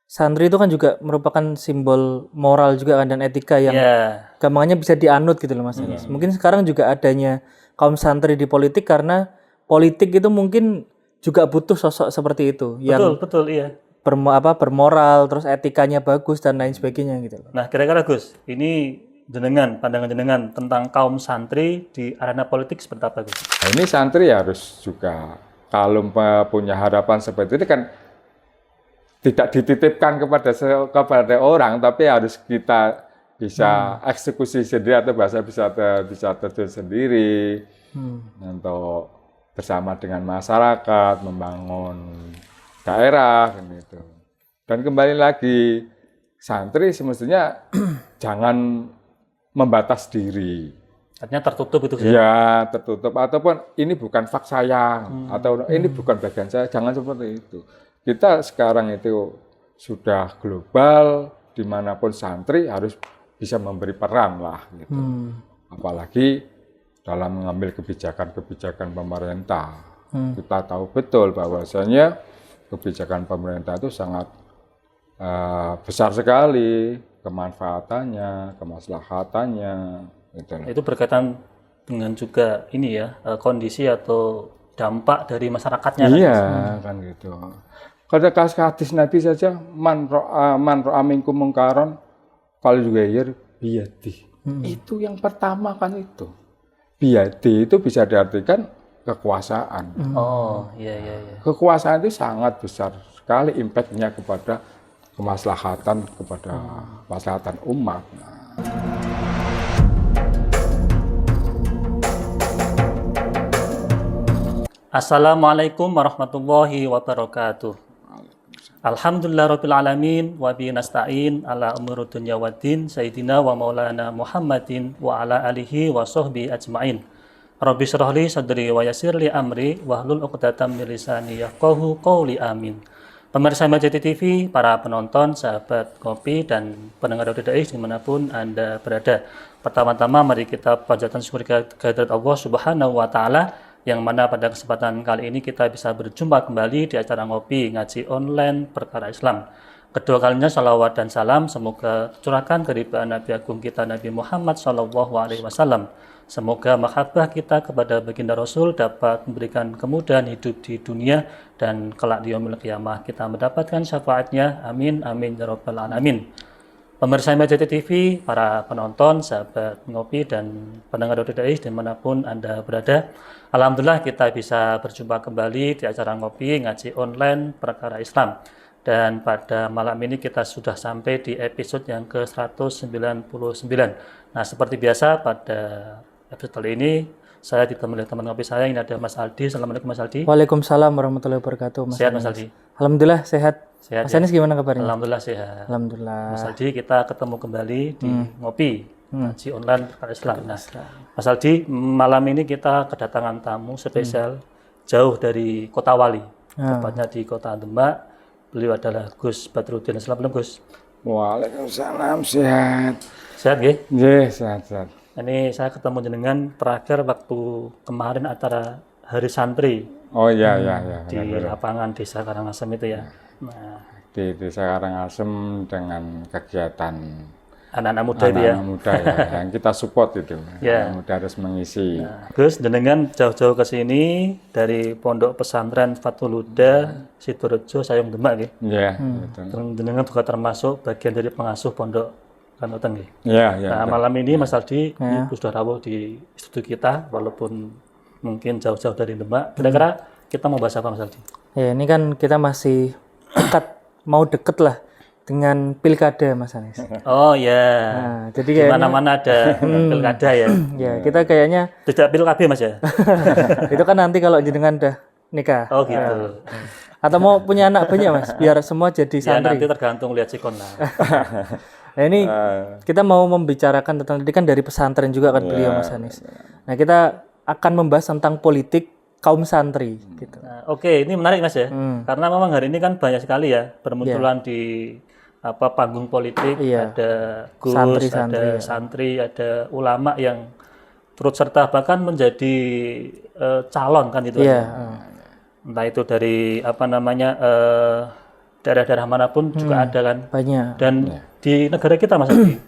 santri itu kan juga merupakan simbol moral juga kan dan etika yang Ya, gampangnya bisa dianut gitu loh Mas Anies. Mungkin sekarang juga adanya kaum santri di politik karena politik itu mungkin juga butuh sosok seperti itu yang betul, iya. bermoral, terus etikanya bagus dan lain sebagainya gitu loh. Nah, kira-kira Gus, ini pandangan jenengan tentang kaum santri di arena politik seperti apa, Gus? Nah, ini santri harus juga kalau punya harapan seperti itu kan tidak dititipkan kepada orang, tapi harus kita bisa eksekusi sendiri atau bisa terjun sendiri untuk bersama dengan masyarakat membangun daerah gitu. Dan kembali lagi santri semestinya jangan membatas diri. Artinya tertutup itu ya? Ya, tertutup ataupun ini bukan fak saya atau ini bukan bagian saya, jangan seperti itu. Kita sekarang itu sudah global, dimanapun santri harus bisa memberi peran lah gitu. Apalagi dalam mengambil kebijakan-kebijakan pemerintah. Kita tahu betul bahwasanya kebijakan pemerintah itu sangat besar sekali kemanfaatannya, kemaslahatannya. Gitu. Itu berkaitan dengan juga ini ya, kondisi atau dampak dari masyarakatnya. Iya, kan gitu. Kada hadis Nabi saja man ro'a minkum mungkaron kalau juga biyadi. Itu yang pertama kan itu. Biyadi itu bisa diartikan kekuasaan. Oh, iya. Kekuasaan itu sangat besar sekali impact-nya kepada kemaslahatan umat. Assalamualaikum warahmatullahi wabarakatuh. Alhamdulillahirabbil alamin wa bihi nasta'in ala umuri dunya waddin sayyidina wa maulana Muhammadin wa ala alihi wa sahbihi ajmain. Rabbi shrah li sadri wa yassir li amri wahlul 'uqdatam min lisani yafqahu qawli amin. Pemirsa MJT TV, para penonton, sahabat kopi dan pendengar audio da'i dimanapun Anda berada. Pertama-tama mari kita panjatkan syukur kehadirat Allah Subhanahu wa taala yang mana pada kesempatan kali ini kita bisa berjumpa kembali di acara ngopi ngaji online perkara Islam. Kedua kalinya salawat dan salam semoga curahkan keridhaan Nabi Agung kita Nabi Muhammad SAW. Semoga mahabbah kita kepada baginda Rasul dapat memberikan kemudahan hidup di dunia dan kelak di yaumil qiyamah kita mendapatkan syafaatnya. Amin amin ya rabbal alamin. Pemirsa MJT TV, para penonton, sahabat ngopi dan pendengar audio da'i dimanapun Anda berada. Alhamdulillah kita bisa berjumpa kembali di acara ngopi ngaji online perkara Islam. Dan pada malam ini kita sudah sampai di episode yang ke-199. Nah, seperti biasa pada episode kali ini saya ditemani teman ngopi saya, ini ada Mas Aldi. Assalamualaikum Mas Aldi. Waalaikumsalam warahmatullahi wabarakatuh. Sehat Mas Aldi? Alhamdulillah sehat. Sehat. Mas Anies gimana kabarnya? Alhamdulillah sehat. Alhamdulillah. Mas Aldi, kita ketemu kembali di ngopi ngaji online perkara Islam. Nah, Mas Aldi, malam ini kita kedatangan tamu spesial jauh dari Kota Wali, tepatnya di Kota Demak. Beliau adalah Gus Badrudin. Assalamualaikum Gus. Waalaikumsalam, sehat. Sehat nggih? Nggih, sehat. Ini saya ketemu jenengan terakhir waktu kemarin acara Hari Santri. Oh iya. Di lapangan Desa Karangasem itu ya. Nah, di Desa Karangasem dengan kegiatan anak-anak muda itu ya. Anak muda ya, yang kita support itu. Ya. Anak muda harus mengisi. Nah, Gus, jenengan jauh-jauh ke sini dari Pondok Pesantren Fathul Huda, Sidorejo, Sayung Demak nggih. Iya, betul. Jenengan juga termasuk bagian dari pengasuh Pondok Kanutan nggih. Iya. Nah, malam ini Mas Aldi sudah rawuh di studio kita walaupun mungkin jauh-jauh dari Demak. Kira-kira kita mau bahas apa Mas Aldi? Ya, ini kan kita masih mau deket lah dengan pilkada Mas Anies. Oh ya. Nah, jadi di mana-mana ada pilkada ya. Ya, kita kayaknya Tidak pil KB Mas ya. itu kan nanti kalau jenengan udah nikah. Oh gitu. Atau mau punya anak banyak Mas, biar semua jadi Ya santri. nanti tergantung lihat sikon lah. Nah, ini kita mau membicarakan tentang tadi kan dari pesantren juga kan beliau Mas Anies. Nah, kita akan membahas tentang politik kaum santri gitu. Nah, Oke, ini menarik Mas ya. Karena memang hari ini kan banyak sekali ya bermunculan di panggung politik, ada Gus, ada santri, ada ulama yang turut serta bahkan menjadi calon kan itu. Entah itu dari daerah-daerah manapun juga ada kan. Banyak. Dan di negara kita Mas Adi,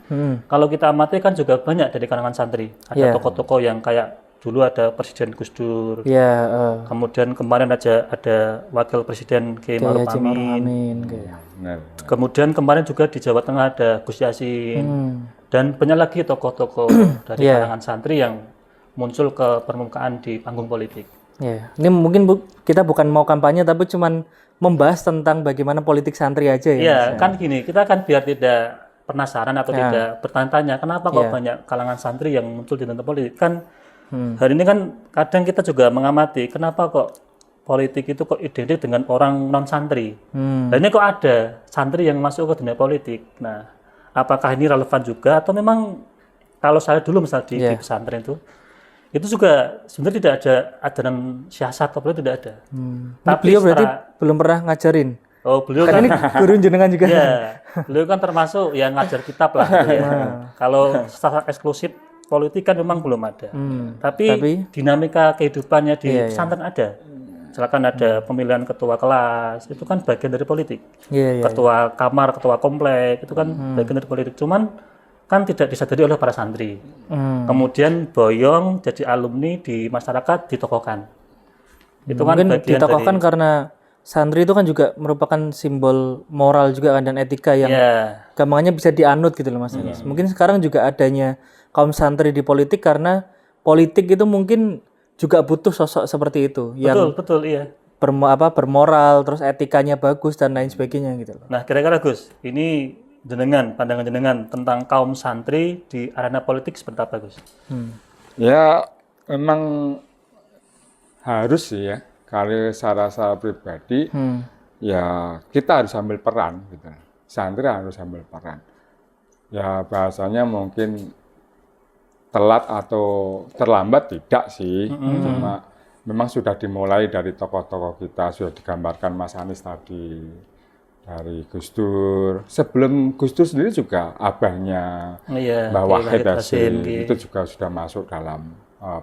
kalau kita amati kan juga banyak dari kalangan santri. Ada tokoh-tokoh yang kayak dulu ada Presiden Gus Dur. Ya, Kemudian kemarin aja ada Wakil Presiden Kiai Ma'ruf Amin. Amin. Kayak. Benar. Kemudian kemarin juga di Jawa Tengah ada Gus Yassin. Dan banyak lagi tokoh-tokoh dari kalangan santri yang muncul ke permukaan di panggung politik. Ya, ini mungkin kita bukan mau kampanye tapi cuman membahas tentang bagaimana politik santri aja ya. Iya, kan gini, kita kan biar tidak penasaran atau tidak bertanya-tanya kenapa kok banyak kalangan santri yang muncul di dalam politik. Kan hari ini kan kadang kita juga mengamati kenapa kok politik itu kok identik dengan orang non santri. Dan ini kok ada santri yang masuk ke dunia politik. Nah, apakah ini relevan juga atau memang kalau saya dulu misalnya di pesantren itu juga sebenarnya tidak ada ajaran siasat atau tidak ada. Tapi beliau berarti belum pernah ngajarin. Oh, beliau kan ini guru jenengan juga. Ya, beliau kan termasuk yang ngajar kitab lah. Gitu ya. Kalau secara eksklusif politik kan memang belum ada. Tapi dinamika kehidupannya di pesantren ada. Misalkan ada pemilihan ketua kelas, itu kan bagian dari politik. Ketua kamar, ketua komplek, itu kan bagian dari politik. Cuman kan tidak disadari oleh para santri. Kemudian boyong jadi alumni di masyarakat ditokohkan. Itu kan mungkin ditokohkan karena santri itu kan juga merupakan simbol moral juga kan dan etika yang gampangnya bisa dianut gitu loh Mas Anies. Mungkin sekarang juga adanya kaum santri di politik karena politik itu mungkin juga butuh sosok seperti itu yang betul iya. Bermoral, terus etikanya bagus dan lain sebagainya gitu loh. Nah, kira-kira Gus, ini pandangan jenengan tentang kaum santri di arena politik seperti apa Gus? Ya memang harus sih ya. Kalau secara pribadi, ya kita harus ambil peran, gitu. Santri harus ambil peran. Ya bahasanya mungkin telat atau terlambat tidak sih, cuma memang sudah dimulai dari tokoh-tokoh kita, sudah digambarkan Mas Anies tadi, dari Gus Dur. Sebelum Gus Dur sendiri juga abahnya Mbah Wahid Hasim itu juga sudah masuk dalam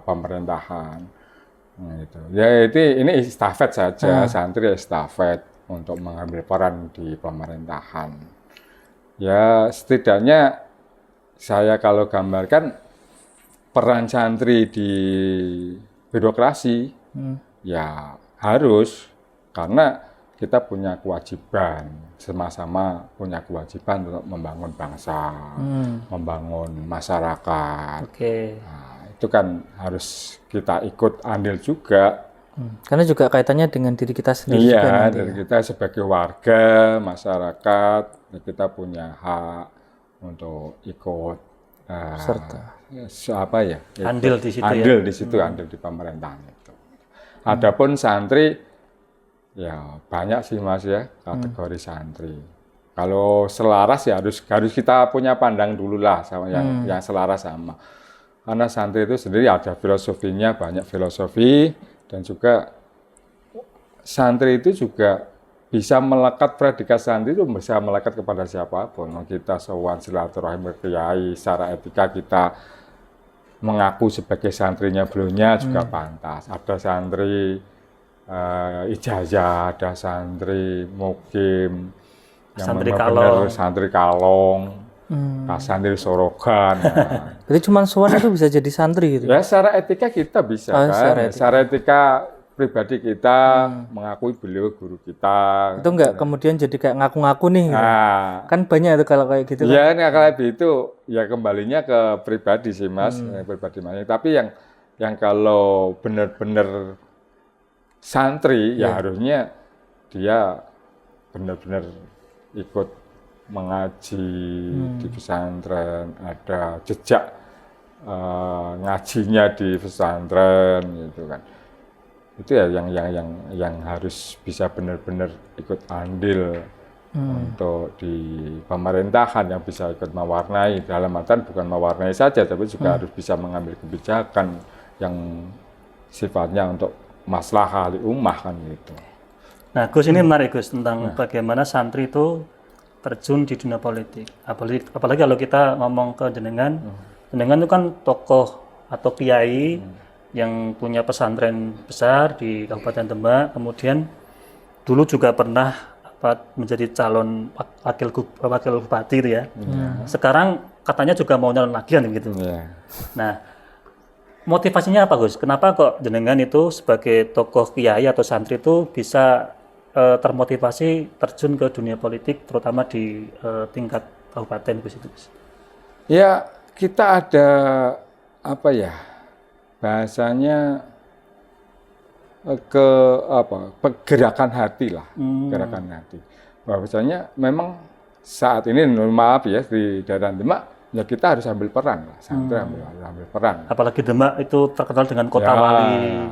pemerintahan. Nah, itu. Ya ini estafet saja, santri estafet untuk mengambil peran di pemerintahan. Ya setidaknya saya kalau gambarkan peran santri di birokrasi ya harus, karena kita punya kewajiban, sama-sama punya kewajiban untuk membangun bangsa, membangun masyarakat. Nah, itu kan harus kita ikut andil juga. Karena juga kaitannya dengan diri kita sendiri. Iya, dari kita sebagai warga, masyarakat, kita punya hak untuk ikut serta. Apa ya? Andil di situ andil di situ, andil di pemerintahan itu. Adapun santri, ya banyak sih Mas ya, kategori santri. Kalau selaras ya harus kita punya pandang dulu lah sama yang selaras sama. Karena santri itu sendiri ada filosofinya, banyak filosofi, dan juga santri itu juga bisa melekat, predikat santri itu bisa melekat kepada siapapun. Kita sowan silaturahim ke kiai, secara etika kita mengaku sebagai santrinya beliaunya juga pantas. Ada santri ijazah, ada santri mukim, yang santri kalong, santri kalong, santri sorogan. Jadi cuma sowan itu bisa jadi santri gitu? Ya secara etika kita bisa kan, secara etika pribadi kita mengakui beliau guru kita. Itu enggak kemudian jadi kayak ngaku-ngaku nih gitu. Kan banyak itu kalau kayak gitu. Ya kan? Kalau itu ya kembalinya ke pribadi sih Mas, pribadi Mas. Tapi yang kalau benar-benar santri ya harusnya dia benar-benar ikut mengaji di pesantren, ada jejak ngajinya di pesantren gitu kan. Itu ya yang harus bisa benar-benar ikut andil untuk di pemerintahan, yang bisa ikut mewarnai, dalam artian bukan mewarnai saja tapi juga harus bisa mengambil kebijakan yang sifatnya untuk maslahah li ummah kan gitu. Nah Gus, ini menarik Gus tentang bagaimana santri itu terjun di dunia politik. Apalagi kalau kita ngomong ke jenengan itu kan tokoh atau kiai yang punya pesantren besar di Kabupaten Demak, kemudian dulu juga pernah menjadi calon wakil bupati itu ya. Sekarang katanya juga mau nyalon lagi kan gitu. Nah, motivasinya apa Gus? Kenapa kok jenengan itu sebagai tokoh kiai atau santri itu bisa termotivasi terjun ke dunia politik, terutama di tingkat kabupaten Gus itu Gus? Ya, kita ada bahasanya gerakan hati lah, gerakan hati. Bahwasanya memang saat ini, maaf ya, di daerah Demak, ya kita harus ambil peran lah, santri ambil peran. Apalagi Demak itu terkenal dengan kota wali.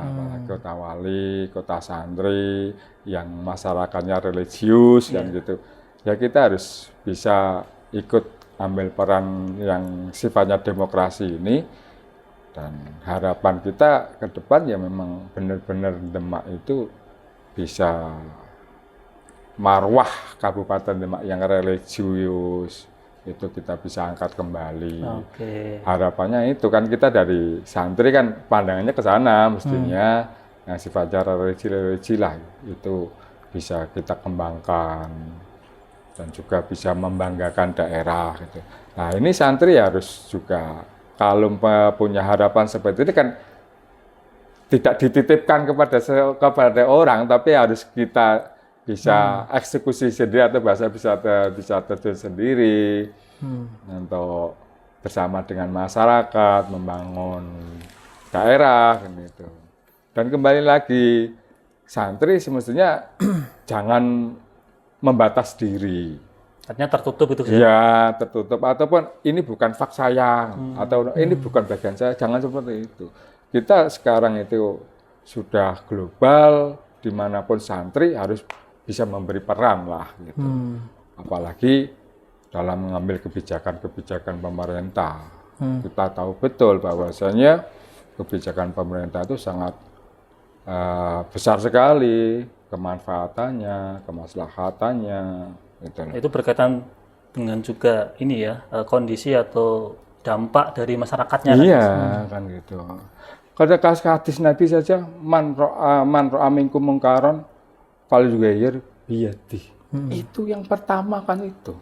Kota wali, kota santri, yang masyarakatnya religius dan gitu. Ya kita harus bisa ikut ambil peran yang sifatnya demokrasi ini. Dan harapan kita ke depan ya memang benar-benar Demak itu bisa marwah Kabupaten Demak yang religius itu kita bisa angkat kembali. Harapannya itu kan kita dari santri kan pandangannya ke sana mestinya yang sifatnya religi lah itu bisa kita kembangkan dan juga bisa membanggakan daerah gitu. Nah ini santri harus juga kalau punya harapan seperti itu kan tidak dititipkan kepada orang, tapi harus kita bisa eksekusi sendiri atau bisa terjun sendiri untuk bersama dengan masyarakat membangun daerah gitu. Dan kembali lagi santri semestinya jangan membatas diri. Artinya tertutup itu sih? Ya, tertutup. Ataupun ini bukan hak saya, atau ini bukan bagian saya. Jangan seperti itu. Kita sekarang itu sudah global, dimanapun santri harus bisa memberi peran lah. Gitu. Apalagi dalam mengambil kebijakan-kebijakan pemerintah. Kita tahu betul bahwasanya kebijakan pemerintah itu sangat besar sekali kemanfaatannya, kemaslahatannya. Itu berkaitan dengan juga ini ya, kondisi atau dampak dari masyarakatnya. Iya, kan gitu. Kada hadis Nabi saja, man ro'a minkum mungkaron falyughayyir biyadi. Itu yang pertama kan itu.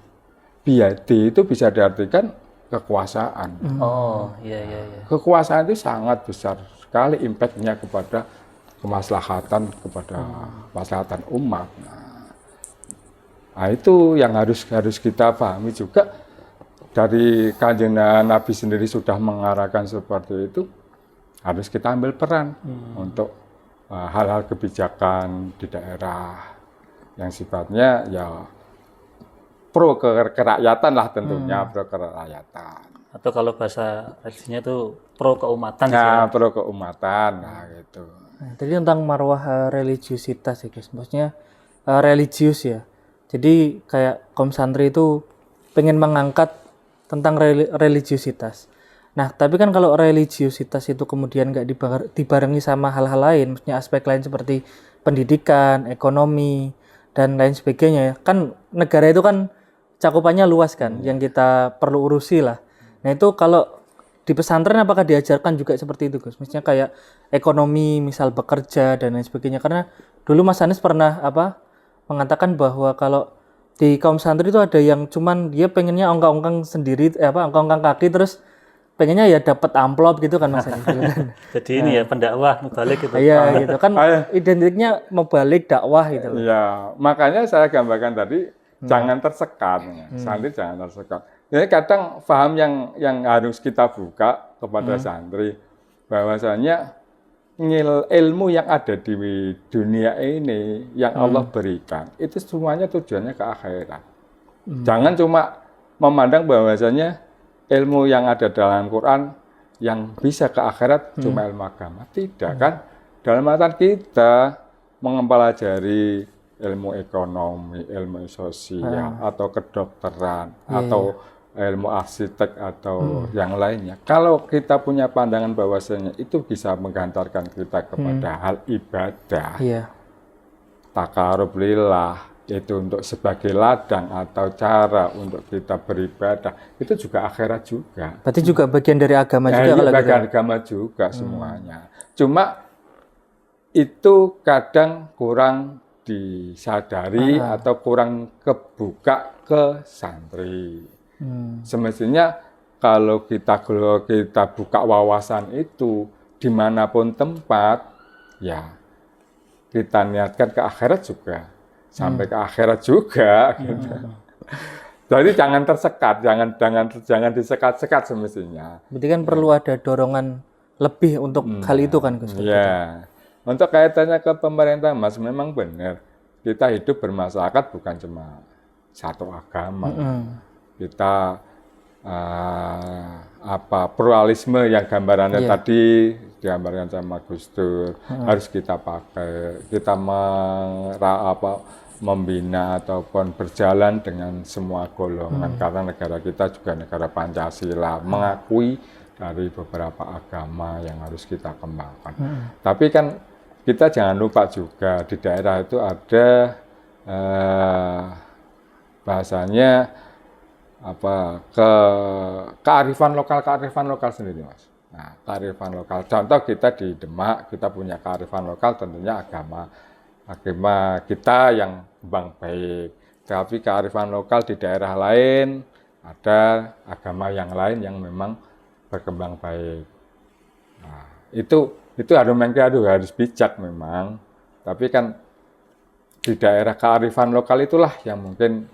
Biyadi itu bisa diartikan kekuasaan. Oh, iya. Kekuasaan itu sangat besar sekali impact-nya kepada kemaslahatan, kepada kemaslahatan umat. Nah, itu yang harus kita pahami juga. Dari Kanjeng Nabi sendiri sudah mengarahkan seperti itu, harus kita ambil peran untuk hal-hal kebijakan di daerah yang sifatnya ya pro kerakyatan lah tentunya, pro kerakyatan. Atau kalau bahasa religinya itu pro keumatan. Nah, pro keumatan, nah gitu. Nah, tadi tentang marwah religiusitas ya guys, maksudnya religius ya. Jadi kayak kaum santri itu pengen mengangkat tentang religiusitas. Nah, tapi kan kalau religiusitas itu kemudian nggak dibarengi sama hal-hal lain, maksudnya aspek lain seperti pendidikan, ekonomi, dan lain sebagainya. Kan negara itu kan cakupannya luas kan, yang kita perlu urusi lah. Nah itu kalau di pesantren apakah diajarkan juga seperti itu Gus? Maksudnya kayak ekonomi, misal bekerja, dan lain sebagainya. Karena dulu Mas Anies pernah mengatakan bahwa kalau di kaum santri itu ada yang cuman dia pengennya ongkang-ongkang sendiri, ongkang-ongkang kaki terus pengennya ya dapat amplop gitu kan Mas Anies. Jadi ini ya pendakwah mubalik gitu. Iya gitu kan identiknya mubalik dakwah gitu. Iya, makanya saya gambarkan tadi jangan tersekat, santri jangan tersekat. Jadi kadang paham yang harus kita buka kepada santri bahwasanya ilmu yang ada di dunia ini yang Allah berikan itu semuanya tujuannya ke akhirat. Jangan cuma memandang bahwasanya ilmu yang ada dalam Quran yang bisa ke akhirat cuma ilmu agama. Tidak kan? Dalam artian kita mempelajari ilmu ekonomi, ilmu sosial atau kedokteran atau ilmu arsitek atau yang lainnya. Kalau kita punya pandangan bahwasanya itu bisa menggantarkan kita kepada hal ibadah, takarub lillah, itu untuk sebagai ladang atau cara untuk kita beribadah, itu juga akhirat juga. Berarti juga bagian dari agama juga kalau bagian agama juga semuanya. Cuma itu kadang kurang disadari atau kurang kebuka ke santri. Semestinya kalau kita buka wawasan itu dimanapun tempat, ya kita niatkan ke akhirat juga, sampai ke akhirat juga. Gitu. Jadi jangan tersekat, jangan disekat-sekat semestinya. Berarti kan perlu ada dorongan lebih untuk hal itu kan, Gus? Ya, untuk kaitannya ke pemerintah, Mas, memang benar. Kita hidup bermasyarakat bukan cuma satu agama. Kita pluralisme yang gambarannya tadi digambarkan sama Gus Dur harus kita pakai. Kita membina ataupun berjalan dengan semua golongan karena negara kita juga negara Pancasila, mengakui dari beberapa agama yang harus kita kembangkan. Tapi kan kita jangan lupa juga di daerah itu ada bahasanya kearifan lokal sendiri, Mas. Nah, kearifan lokal. Contoh kita di Demak, kita punya kearifan lokal tentunya agama kita yang kembang baik. Tapi kearifan lokal di daerah lain ada agama yang lain yang memang berkembang baik. Nah, itu harus bijak memang. Tapi kan di daerah kearifan lokal itulah yang mungkin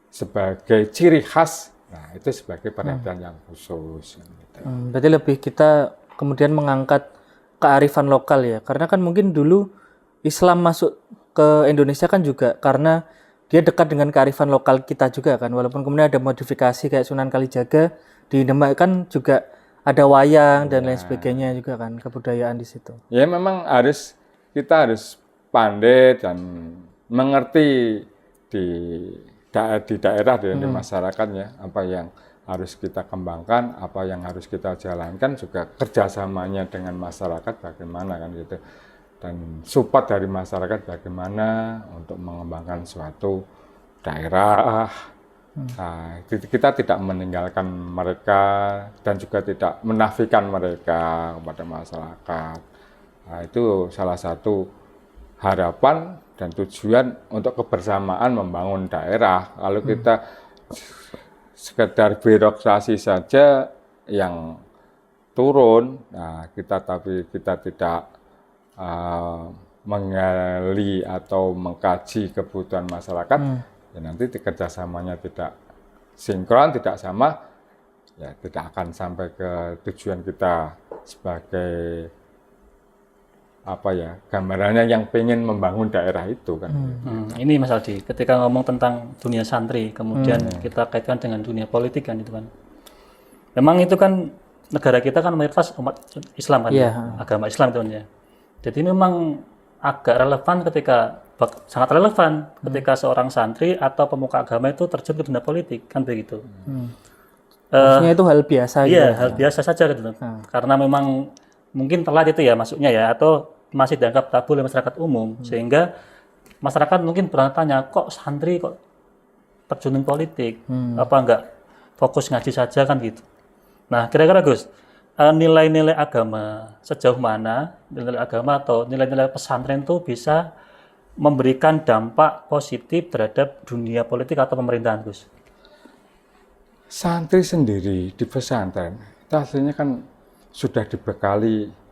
sebagai ciri khas, nah itu sebagai perhatian yang khusus. Gitu. Berarti lebih kita kemudian mengangkat kearifan lokal ya, karena kan mungkin dulu Islam masuk ke Indonesia kan juga karena dia dekat dengan kearifan lokal kita juga kan, walaupun kemudian ada modifikasi kayak Sunan Kalijaga di Demak kan juga ada wayang dan lain sebagainya juga kan, kebudayaan di situ. Ya memang kita harus pandai dan mengerti di daerah di masyarakatnya apa yang harus kita kembangkan, apa yang harus kita jalankan, juga kerjasamanya dengan masyarakat bagaimana kan gitu, dan support dari masyarakat bagaimana untuk mengembangkan suatu daerah. Nah, kita tidak meninggalkan mereka dan juga tidak menafikan mereka kepada masyarakat. Nah, itu salah satu harapan dan tujuan untuk kebersamaan membangun daerah. Kalau kita sekedar birokrasi saja yang turun, nah tapi kita tidak menggali atau mengkaji kebutuhan masyarakat, ya nanti kerjasamanya tidak sinkron, tidak sama, ya tidak akan sampai ke tujuan kita sebagai gambarannya yang pengen membangun daerah itu kan. Ini Mas Aldi, ketika ngomong tentang dunia santri, kemudian kita kaitkan dengan dunia politik kan itu kan. Memang itu kan negara kita kan mayoritas umat Islam kan, agama Islam tentunya. Jadi memang agak relevan sangat relevan ketika seorang santri atau pemuka agama itu terjun ke dunia politik kan begitu. Maksudnya itu hal biasa. Iya, hal biasa saja gitu. Karena memang mungkin telat itu ya masuknya ya, atau masih dianggap tabu oleh masyarakat umum, sehingga masyarakat mungkin bertanya, kok santri kok terjun politik, apa enggak fokus ngaji saja kan gitu. Nah, kira-kira Gus, nilai-nilai agama sejauh mana nilai agama atau nilai-nilai pesantren itu bisa memberikan dampak positif terhadap dunia politik atau pemerintahan, Gus? Santri sendiri di pesantren itu aslinya kan sudah dibekali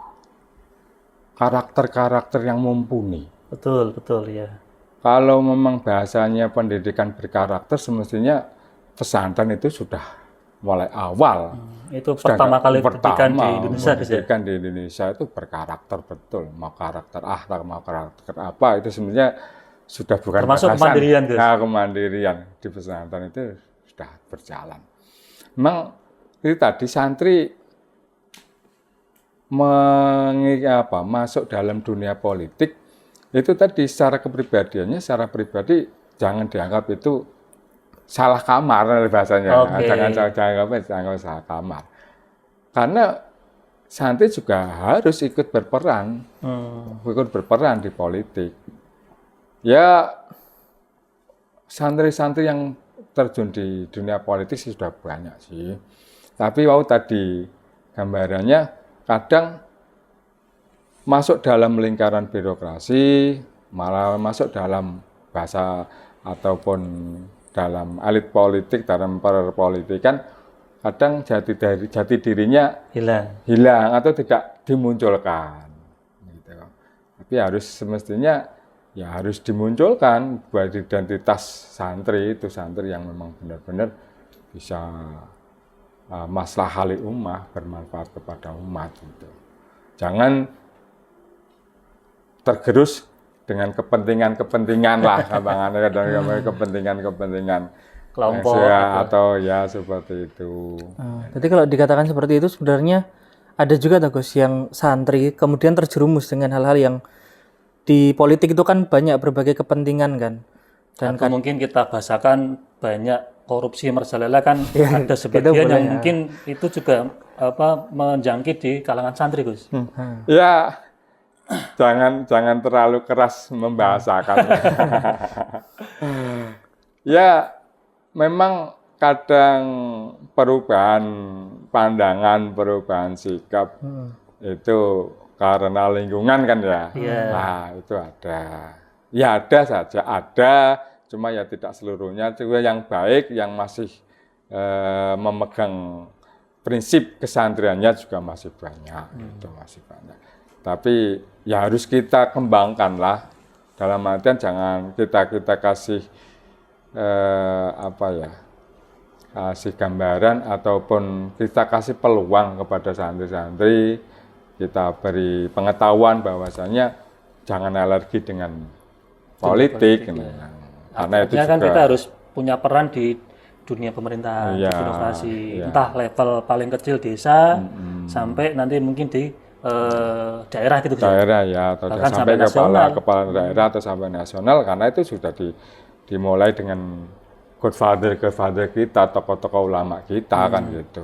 karakter-karakter yang mumpuni. Betul ya. Kalau memang bahasanya pendidikan berkarakter, semestinya pesantren itu sudah mulai awal. Itu pertama kali pendidikan di Indonesia. Pendidikan di Indonesia itu berkarakter betul. Mau karakter mau karakter apa, itu sebenarnya sudah bukan termasuk bahasan. Kemandirian, Gus. Nah, kemandirian di pesantren itu sudah berjalan. Memang itu tadi santri masuk dalam dunia politik itu tadi secara kepribadiannya, secara pribadi jangan dianggap itu salah kamar bahasanya. Jangan salah kamar. Karena santri juga harus ikut berperan di politik. Ya santri-santri yang terjun di dunia politik sih sudah banyak sih. Tapi tadi gambarannya kadang masuk dalam lingkaran birokrasi, malah masuk dalam bahasa ataupun dalam elit politik, dalam perpolitikan kadang jati dirinya hilang atau tidak dimunculkan. Gitu. Tapi harus semestinya ya harus dimunculkan buat identitas santri itu santri yang memang benar-benar bisa maslahah li ummah, bermanfaat kepada umat gitu. Jangan tergerus dengan kepentingan lah, kepentingan kelompok atau ya seperti itu. Jadi kalau dikatakan seperti itu sebenarnya ada juga Gus yang santri kemudian terjerumus dengan hal-hal yang di politik itu kan banyak berbagai kepentingan kan. Dan atau mungkin kita bahasakan banyak korupsi merajalela kan ada sebagian yang mungkin itu juga menjangkit di kalangan santri Gus. Ya jangan terlalu keras membahasakan. Ya memang kadang perubahan pandangan, perubahan sikap itu karena lingkungan kan ya. Nah itu ada. Ya ada saja, ada. Cuma ya tidak seluruhnya. Juga yang baik, yang masih memegang prinsip kesantriannya juga masih banyak. Itu masih banyak. Tapi ya harus kita kembangkan lah. Dalam artian jangan kita kasih kasih gambaran ataupun kita kasih peluang kepada santri-santri, kita beri pengetahuan bahwasanya jangan alergi dengan politik. Karena itu juga, kan kita harus punya peran di dunia pemerintahan, di birokrasi, entah level paling kecil desa sampai nanti mungkin di daerah gitu. Daerah ya, atau sampai kepala daerah atau sampai nasional, karena itu sudah dimulai dengan godfather kita, tokoh-tokoh ulama kita kan gitu.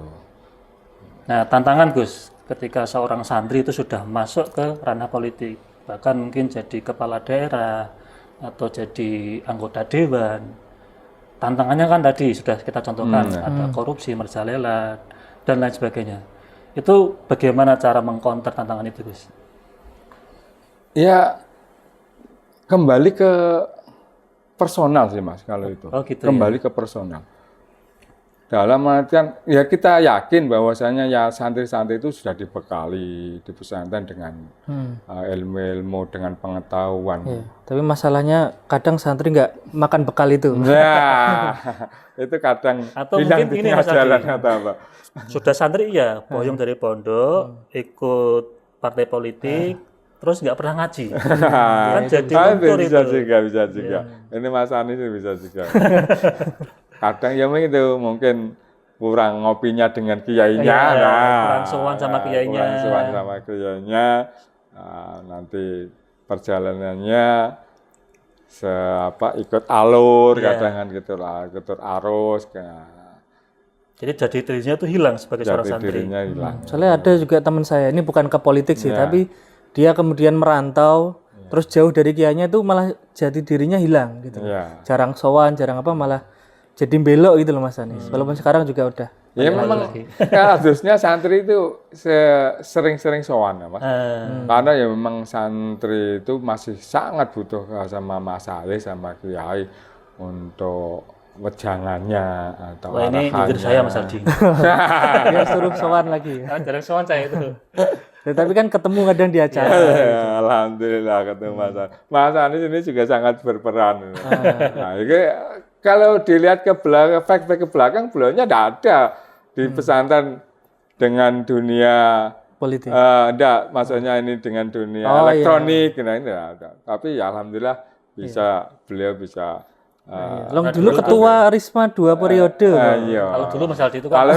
Nah tantangan Gus, ketika seorang santri itu sudah masuk ke ranah politik, bahkan mungkin jadi kepala daerah atau jadi anggota dewan, tantangannya kan tadi sudah kita contohkan, ada korupsi, merajalela dan lain sebagainya. Itu bagaimana cara mengcounter tantangan itu Gus? Ya kembali ke personal sih Mas kalau itu. Gitu, kembali ke personal. Dalam artian ya kita yakin bahwasanya ya santri-santri itu sudah dibekali di pesantren dengan ilmu-ilmu, dengan pengetahuan. Ya, tapi masalahnya kadang santri nggak makan bekal itu. Ya, itu kadang atau mungkin ini jalan atau apa. Sudah santri ya, boyong dari pondok, ikut partai politik, terus nggak pernah ngaji. Kan jadi luntur itu. Bisa juga. Ini Mas Anies bisa juga. Kadang ya itu mungkin kurang ngopinya dengan kiainya, kurang sowan sama kiainya, nanti perjalanannya ikut alur, kadang kan gitulah, ikut arus. Jadi jati dirinya itu hilang sebagai seorang santri. Soalnya ada juga teman saya, ini bukan ke politik sih, tapi dia kemudian merantau, terus jauh dari kiainya itu malah jati dirinya hilang gitu. Jarang sowan, jarang apa, malah jadi belok gitu loh Mas Anies. Walaupun sekarang juga udah. Ya memang harusnya santri itu sering-sering sowan ya Mas. Karena ya memang santri itu masih sangat butuh sama Mas Ali sama Kiai untuk wejangannya atau arahannya. Ini jujur saya Mas Aldi. Dia suruh sowan lagi. Jarang sowan saya itu. Tapi kan ketemu kadang di acara. Alhamdulillah ketemu Mas Anies. Mas Anies ini juga sangat berperan. Nah, ini kalau dilihat ke belakang, efek ke belakang, beliaunya tidak ada di pesantren dengan dunia politik. Enggak, maksudnya ini dengan dunia elektronik, ini ada. Tapi ya alhamdulillah beliau bisa. Dulu ketua Risma 2 periode. Kalau dulu Mas Aldi itu kan.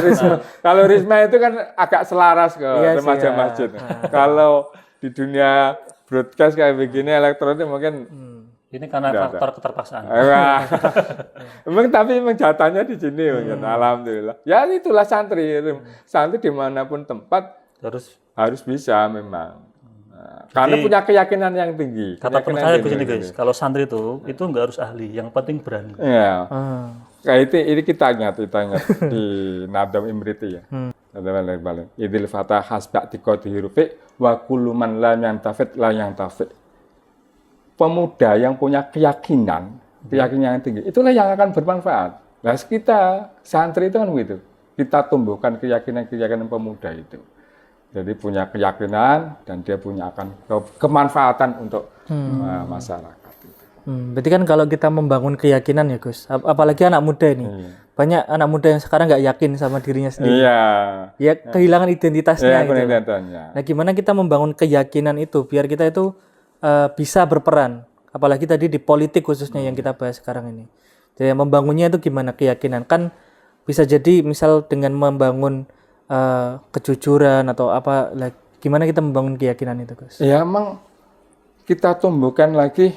Kalau Risma itu kan agak selaras ke remaja masjid. Kalau di dunia broadcast kayak begini elektronik mungkin. Ini karena faktor keterpaksaan. Tapi jatahnya di sini mungkin. Alhamdulillah. Ya itulah santri. Santri dimanapun tempat harus bisa memang. Karena punya keyakinan yang tinggi. Kata teman saya begini guys, kalau santri itu nggak harus ahli, yang penting berani. Iya. Kayak ini kita ingat di Nadam Imriti ya. Idil fatah hasbak tikoti hirufi wa kullu man la yantafid la yantafid. pemuda yang punya keyakinan yang tinggi, itulah yang akan bermanfaat. Nah, kita santri itu kan begitu. Kita tumbuhkan keyakinan pemuda itu. Jadi punya keyakinan dan dia punya akan kemanfaatan untuk masyarakat. Berarti kan kalau kita membangun keyakinan ya Gus, apalagi anak muda ini, banyak anak muda yang sekarang nggak yakin sama dirinya sendiri. Iya. Ya kehilangan identitasnya. Gitu. Identitasnya. Nah gimana kita membangun keyakinan itu biar kita itu bisa berperan, apalagi tadi di politik khususnya yang kita bahas sekarang ini. Jadi membangunnya itu gimana keyakinan? Kan bisa jadi misal dengan membangun kejujuran atau apa, gimana kita membangun keyakinan itu Gus? Ya emang kita tumbuhkan lagi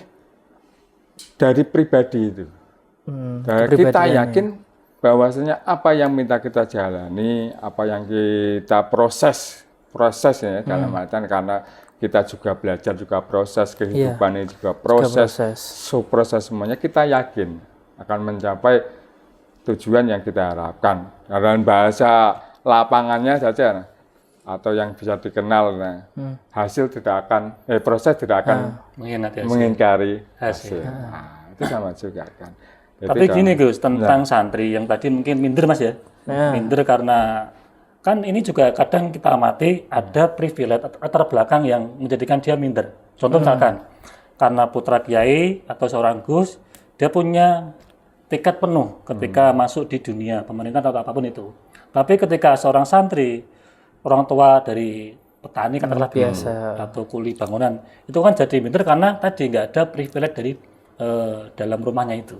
dari pribadi itu. Kita yakin bahwasanya apa yang minta kita jalani, apa yang kita proses ya dalam artian karena kita juga belajar juga proses kehidupan ini juga proses semuanya kita yakin akan mencapai tujuan yang kita harapkan. Dalam bahasa lapangannya saja atau yang bisa dikenal, hasil tidak akan, proses tidak akan mengingkari hasil. Nah, itu sama juga kan. Jadi tapi gini Gus, tentang santri yang tadi mungkin minder Mas ya, minder karena kan ini juga kadang kita amati ada privilege latar belakang yang menjadikan dia minder. Contoh misalkan, karena putra kiai atau seorang Gus, dia punya tiket penuh ketika masuk di dunia pemerintahan atau apapun itu. Tapi ketika seorang santri, orang tua dari petani katakanlah biasa atau kuli bangunan itu kan jadi minder karena tadi nggak ada privilege dari dalam rumahnya itu.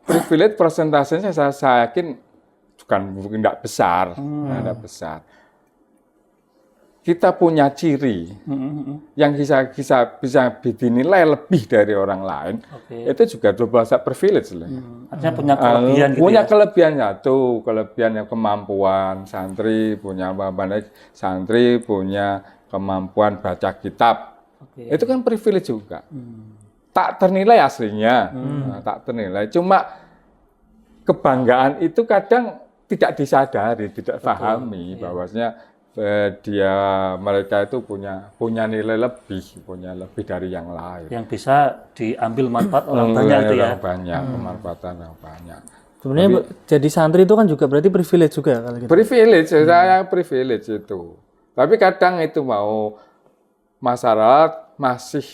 Privilege persentasenya saya yakin mungkin tidak besar, tidak besar. Kita punya ciri yang bisa dinilai lebih dari orang lain. Itu juga bahasa privilege lah. Artinya punya kelebihan gitu punya ya? kelebihan satu, kelebihan yang kemampuan santri punya kemampuan baca kitab. Itu kan privilege juga. Tak ternilai aslinya, tak ternilai. Cuma kebanggaan itu kadang tidak disadari, tidak pahami bahwasanya mereka itu punya nilai lebih dari yang lain. Yang bisa diambil manfaat orang banyak itu ya. Banyak, pemanfaatan yang banyak. Sebenarnya jadi santri itu kan juga berarti privilege juga kalau gitu. Privilege, saya privilege itu. Tapi kadang itu mau masyarakat masih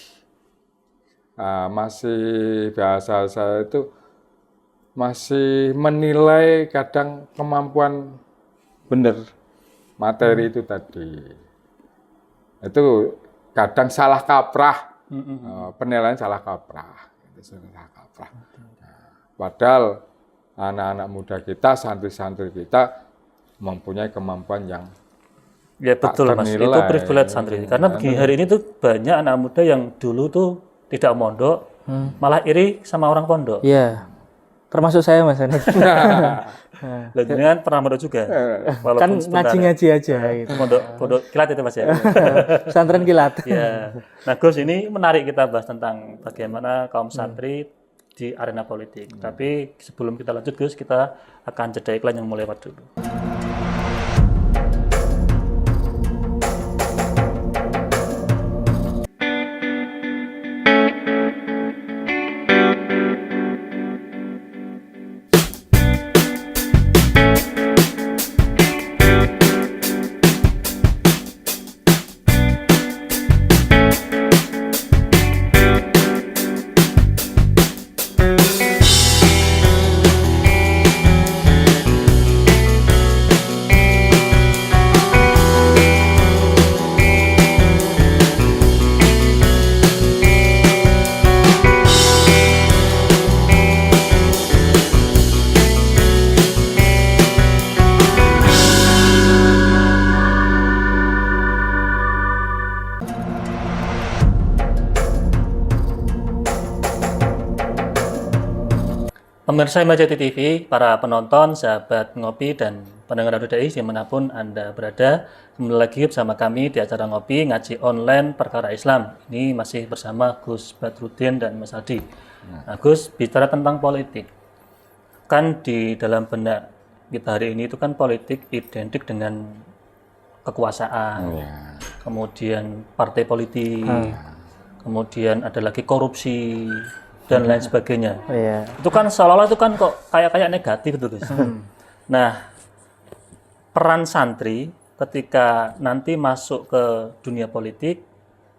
bahasa saya itu masih menilai kadang kemampuan benar materi itu tadi. Itu kadang salah kaprah, penilaian salah kaprah. Padahal anak-anak muda kita, santri-santri kita mempunyai kemampuan yang betul Mas, itu privilege santri. Karena begini, hari ini tuh banyak anak muda yang dulu tuh tidak mondok, malah iri sama orang pondok. Iya, termasuk saya Mas. Dengan pernah mondok juga, kan ngaji-ngaji aja. Gitu. Pondok kilat itu Mas ya. Pesantren kilat. Ya. Nah Gus, ini menarik kita bahas tentang bagaimana kaum santri di arena politik. Tapi sebelum kita lanjut Gus, kita akan jeda iklan yang mau lewat dulu. Pemirsa Imajati TV, para penonton, sahabat ngopi, dan pendengar RDI dimanapun Anda berada, kembali lagi bersama kami di acara ngopi ngaji online perkara Islam. Ini masih bersama Gus Badrudin dan Mas Adi. Nah, Gus, bicara tentang politik. Kan di dalam benak kita hari ini itu kan politik identik dengan kekuasaan, kemudian partai politik, kemudian ada lagi korupsi dan lain sebagainya. Iya. Itu kan seolah-olah itu kan kok kayak negatif itu Gus. Nah, peran santri ketika nanti masuk ke dunia politik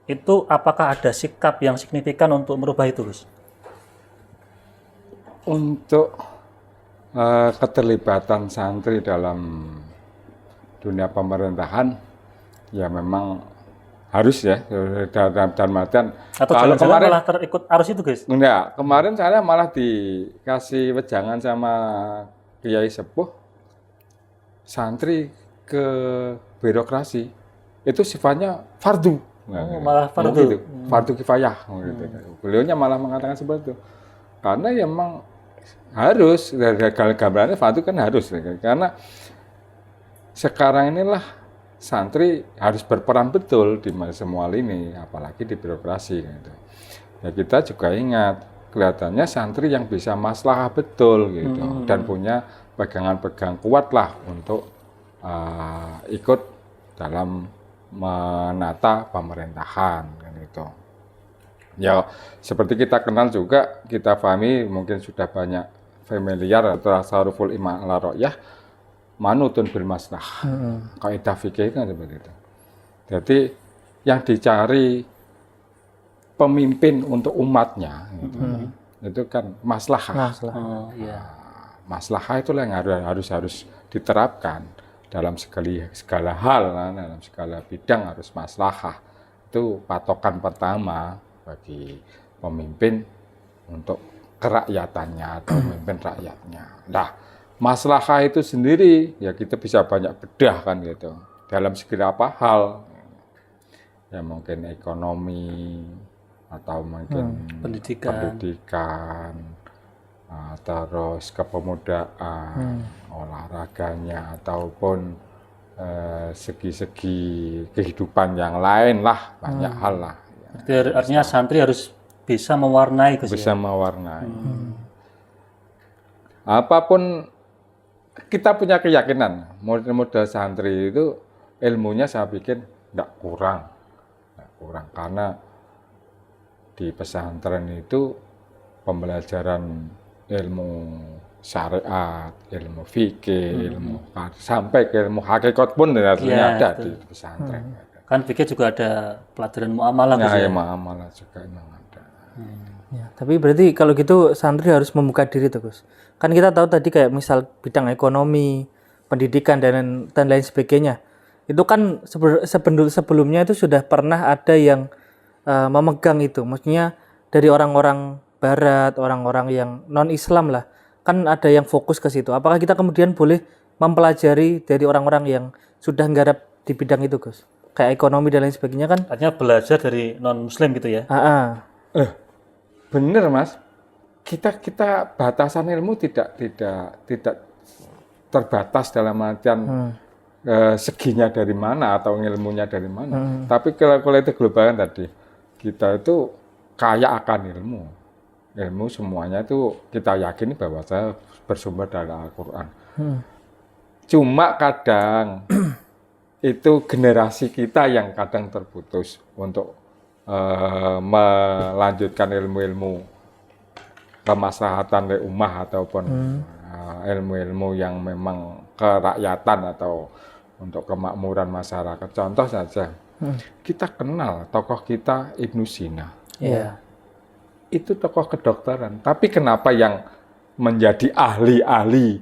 itu apakah ada sikap yang signifikan untuk merubah itu Gus? Untuk keterlibatan santri dalam dunia pemerintahan ya memang harus ya dalam artian atau kalau kemarin malah terikut arus itu Gus? enggak, kemarin saya malah dikasih wejangan sama Kiai Sepuh santri ke birokrasi itu sifatnya fardu. Malah fardu. Gitu. Fardu kifayah gitu. Beliaunya malah mengatakan seperti itu. Karena ya memang harus dari gambarannya fardu kan harus karena sekarang inilah santri harus berperan betul di semua lini apalagi di birokrasi gitu. Ya kita juga ingat kelihatannya santri yang bisa maslahah betul gitu dan punya pegangan-pegang kuat lah untuk ikut dalam menata pemerintahan kan gitu. Ya seperti kita kenal juga kita pahami mungkin sudah banyak familiar atau tasarruful imam ala ra'yah manutun bil maslahah. Kaidah fikih kan seperti itu. Jadi yang dicari pemimpin untuk umatnya gitu. Itu kan maslahah. Maslahah itulah yang harus diterapkan dalam segala hal, dalam segala bidang harus maslahah. Itu patokan pertama bagi pemimpin untuk kerakyatannya atau memimpin rakyatnya. Nah, maslahah itu sendiri ya kita bisa banyak bedah kan gitu. Dalam segala apa hal. Ya mungkin ekonomi atau mungkin pendidikan terus kepemudaan, olahraganya ataupun segi-segi kehidupan yang lain lah, banyak hal lah. Jadi artinya santri harus bisa mewarnai bisa mewarnai. Apapun kita punya keyakinan model santri itu ilmunya saya pikir tidak kurang karena di pesantren itu pembelajaran ilmu syariat, ilmu fikih, ilmu sampai ke ilmu hakikat pun artinya ada di pesantren. Kan fikih juga ada pelajaran muamalah ya muamalah juga memang ada. Ya, tapi berarti kalau gitu santri harus membuka diri tuh Gus. Kan kita tahu tadi kayak misal bidang ekonomi, pendidikan dan lain sebagainya. Itu kan sebelumnya itu sudah pernah ada yang memegang itu. Maksudnya dari orang-orang barat, orang-orang yang non-Islam lah. Kan ada yang fokus ke situ. Apakah kita kemudian boleh mempelajari dari orang-orang yang sudah nggarap di bidang itu Gus? Kayak ekonomi dan lain sebagainya kan? Artinya belajar dari non-Muslim gitu ya? Bener Mas, kita batasan ilmu tidak terbatas dalam artian seginya dari mana atau ilmunya dari mana. Tapi kalau itu global kan tadi, kita itu kaya akan ilmu semuanya itu kita yakini bahwa saya bersumber dari Al-Quran. Cuma kadang itu generasi kita yang kadang terputus untuk melanjutkan ilmu-ilmu kemaslahatan ummah ataupun ilmu-ilmu yang memang kerakyatan atau untuk kemakmuran masyarakat. Contoh saja, kita kenal tokoh kita Ibnu Sina. Itu tokoh kedokteran. Tapi kenapa yang menjadi ahli-ahli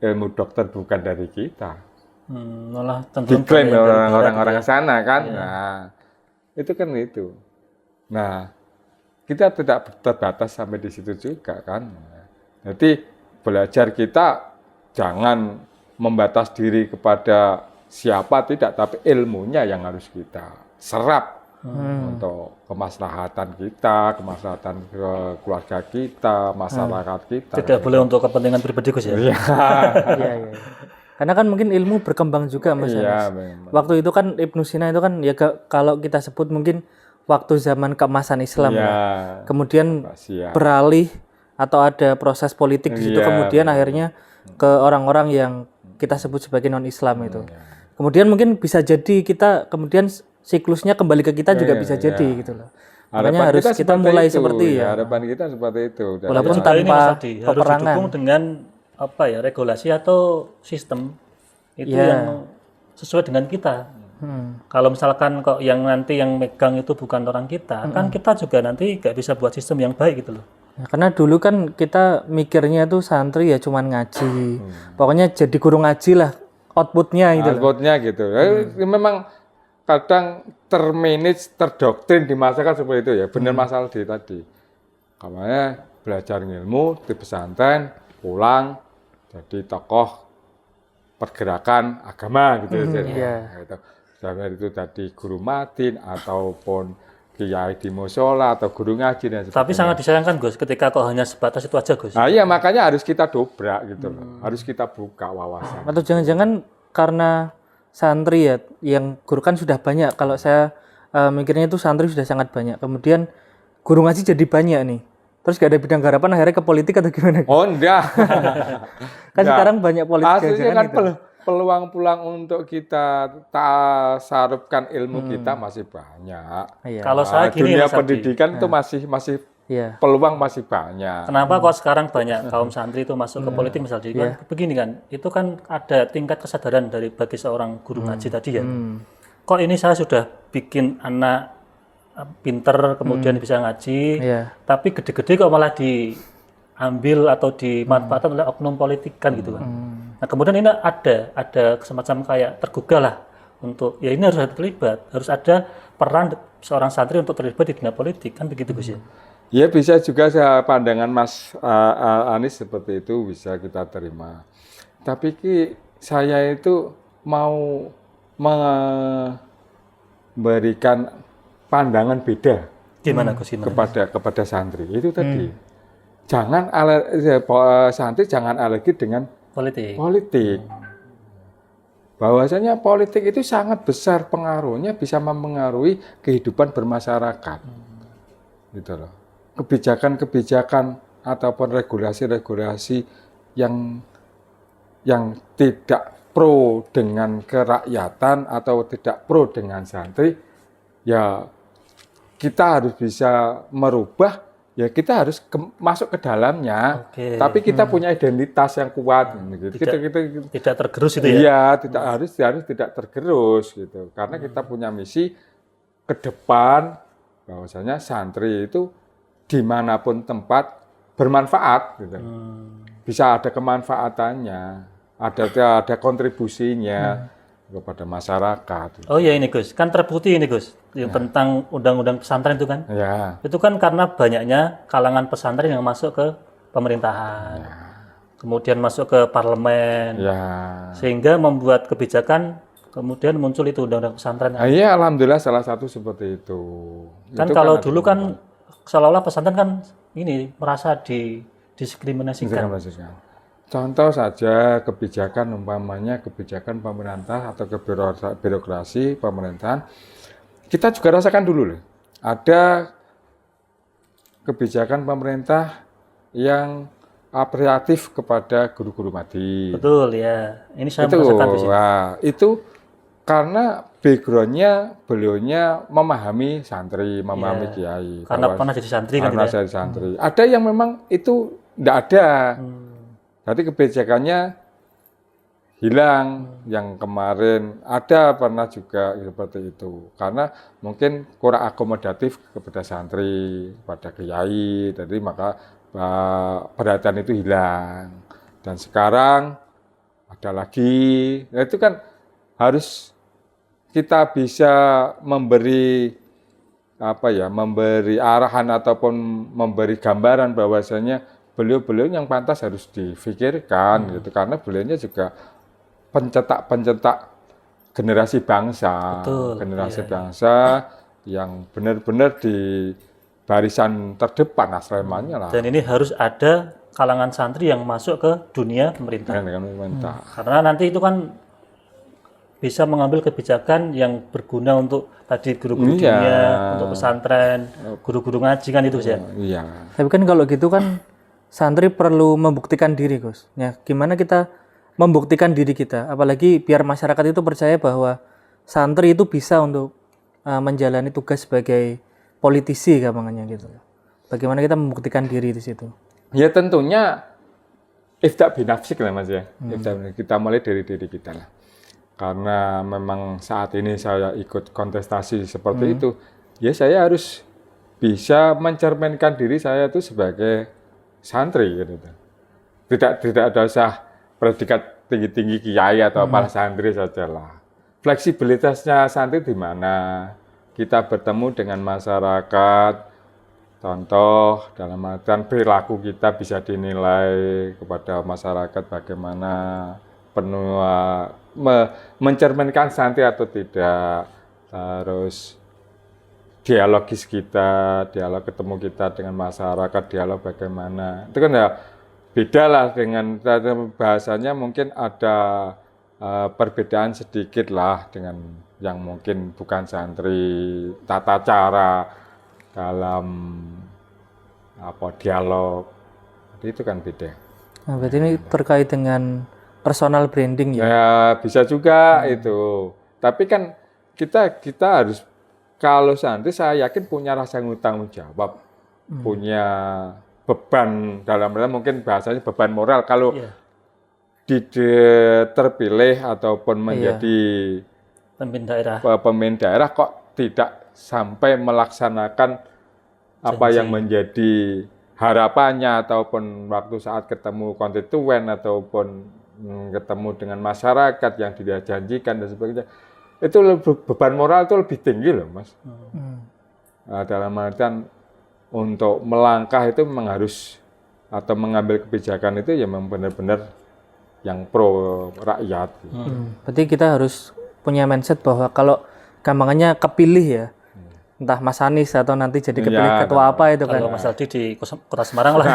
ilmu dokter bukan dari kita? Malah diklaim orang-orang sana kan. Nah, itu kan itu. Nah, kita tidak terbatas sampai di situ juga kan. Jadi belajar kita jangan membatas diri kepada siapa tidak, tapi ilmunya yang harus kita serap untuk kemaslahatan kita, kemaslahatan keluarga kita, masyarakat kita. Tidak boleh untuk kepentingan pribadi Gus ya. Iya. Karena kan mungkin ilmu berkembang juga Mas Anas. Waktu itu kan Ibnu Sina itu kan ya kalau kita sebut mungkin waktu zaman keemasan Islam ya. Kemudian beralih atau ada proses politik di situ kemudian akhirnya ke orang-orang yang kita sebut sebagai non-Islam itu. Kemudian mungkin bisa jadi kita kemudian siklusnya kembali ke kita juga bisa jadi gitu loh. Makanya harus kita mulai seperti ya. Harapan kita seperti itu. Walaupun juga ini, Mas tanpa Adi, harus peperangan. didukung dengan regulasi atau sistem itu yang sesuai dengan kita. Kalau misalkan kok yang nanti yang megang itu bukan orang kita, kan kita juga nanti nggak bisa buat sistem yang baik gitu loh. Ya, karena dulu kan kita mikirnya tuh santri ya cuman ngaji. Pokoknya jadi guru ngaji lah outputnya gitu. Outputnya gitu. Memang kadang termanage, terdoktrin di masyarakat seperti itu ya. Benar masalah di tadi. Kamarnya belajar ilmu di pesantren, pulang jadi tokoh pergerakan agama gitu. Gitu. Sampai itu tadi guru madin ataupun kiai di musola atau guru ngaji dan sebagainya. Tapi sangat disayangkan Gus, ketika kok hanya sebatas itu aja Gus. Nah iya makanya harus kita dobrak gitu loh. Harus kita buka wawasan. Atau jangan-jangan karena santri ya yang guru kan sudah banyak. Kalau saya mikirnya itu santri sudah sangat banyak. Kemudian guru ngaji jadi banyak nih. Terus gak ada bidang garapan akhirnya ke politik atau gimana? Oh enggak. Kan sekarang banyak politik. Aslinya kan peluang-peluang untuk kita tasarufkan ilmu kita masih banyak. Iya. Kalau saya gini dunia Mas Adi, pendidikan itu masih Iya. peluang masih banyak. kenapa kok sekarang banyak kaum santri itu masuk ke politik misalnya? Kan begini kan, itu kan ada tingkat kesadaran dari bagi seorang guru ngaji tadi ya. Kok ini saya sudah bikin anak pinter kemudian bisa ngaji, tapi gede-gede kok malah diambil atau dimanfaatkan oleh oknum politik kan gitu kan. Nah kemudian ini ada semacam kayak tergugah lah untuk ya ini harus ada terlibat, harus ada peran seorang santri untuk terlibat di dunia politik kan begitu Gus ya. Ya bisa juga pandangan Mas Anies seperti itu bisa kita terima. Tapi saya itu mau memberikan pandangan beda Gimana Gus? kepada santri itu tadi. Jangan santri jangan alergi dengan politik. Bahwasanya politik itu sangat besar pengaruhnya, bisa mempengaruhi kehidupan bermasyarakat. Gitu loh. Kebijakan-kebijakan ataupun regulasi-regulasi yang tidak pro dengan kerakyatan atau tidak pro dengan santri, ya kita harus bisa merubah. Ya kita harus masuk ke dalamnya, tapi kita punya identitas yang kuat. Gitu. Tidak tergerus itu ya? Iya, harus tidak tergerus gitu. Karena kita punya misi ke depan, bahwasanya santri itu dimanapun tempat bermanfaat. Gitu. Bisa ada kemanfaatannya, ada kontribusinya kepada masyarakat. Oh ya ini Gus, kan terbukti ini Gus, yang tentang undang-undang pesantren itu kan. Ya. Itu kan karena banyaknya kalangan pesantren yang masuk ke pemerintahan, kemudian masuk ke parlemen, sehingga membuat kebijakan, kemudian muncul itu undang-undang pesantren. Iya, alhamdulillah salah satu seperti itu. Kan itu kalau dulu kan seolah-olah pesantren kan ini merasa didiskriminasikan. Contoh saja kebijakan umpamanya kebijakan pemerintah atau birokrasi pemerintahan, kita juga rasakan dulu loh. Ada kebijakan pemerintah yang apresiatif kepada guru-guru madin. Betul ya, ini saya merasakan di sini. Itu karena backgroundnya beliaunya memahami santri, memahami kiai. Karena pernah jadi santri kan? Pernah jadi santri. Ada yang memang itu tidak ada. Jadi kebijakannya hilang. Yang kemarin ada pernah juga seperti itu. Karena mungkin kurang akomodatif kepada santri, kepada kiai. Jadi maka perhatian itu hilang. Dan sekarang ada lagi. Nah, itu kan harus kita bisa memberi memberi arahan ataupun memberi gambaran bahwasanya beliau yang pantas harus difikirkan gitu, karena beliaunya juga pencetak generasi bangsa. Betul, bangsa yang benar-benar di barisan terdepan asremanya lah. Dan ini harus ada kalangan santri yang masuk ke dunia pemerintah. Karena nanti itu kan bisa mengambil kebijakan yang berguna untuk tadi guru-guru dunia, untuk pesantren, guru-guru ngaji kan itu ya. Iya. Tapi kan kalau gitu kan santri perlu membuktikan diri, Gus. Ya, gimana kita membuktikan diri kita? Apalagi biar masyarakat itu percaya bahwa santri itu bisa untuk menjalani tugas sebagai politisi gampangnya gitu. Bagaimana kita membuktikan diri di situ? Ya tentunya ifda binafsik lah Mas ya. Kita mulai dari diri kita lah. Karena memang saat ini saya ikut kontestasi seperti itu, ya saya harus bisa mencerminkan diri saya itu sebagai santri gitu. Tidak ada usah predikat tinggi-tinggi kiai atau apalah, santri sajalah. Fleksibilitasnya santri di mana? Kita bertemu dengan masyarakat, contoh dalam artian perilaku kita bisa dinilai kepada masyarakat bagaimana penuh mencerminkan santri atau tidak. Terus dialogis kita, dialog ketemu kita dengan masyarakat, dialog bagaimana. Itu kan ya beda lah dengan bahasanya, mungkin ada perbedaan sedikit lah dengan yang mungkin bukan santri, tata cara dalam dialog itu kan beda. Nah, berarti ini terkait dengan personal branding ya? Ya bisa juga itu. Tapi kan kita harus, kalau santri saya yakin punya rasa tanggung jawab, punya beban dalam mungkin bahasanya beban moral kalau terpilih ataupun menjadi pemimpin daerah kok tidak sampai melaksanakan apa yang menjadi harapannya, ataupun waktu saat ketemu konstituen ataupun ketemu dengan masyarakat yang dia janjikan dan sebagainya, itu beban moral itu lebih tinggi loh Mas. Dalam artian untuk melangkah itu memang harus, atau mengambil kebijakan itu ya memang benar-benar yang pro rakyat. Berarti kita harus punya mindset bahwa kalau gampangannya kepilih ya, entah Mas Anies atau nanti jadi kepilih ketua apa itu kan. Kalau Mas Aldi di Kota Semarang lah.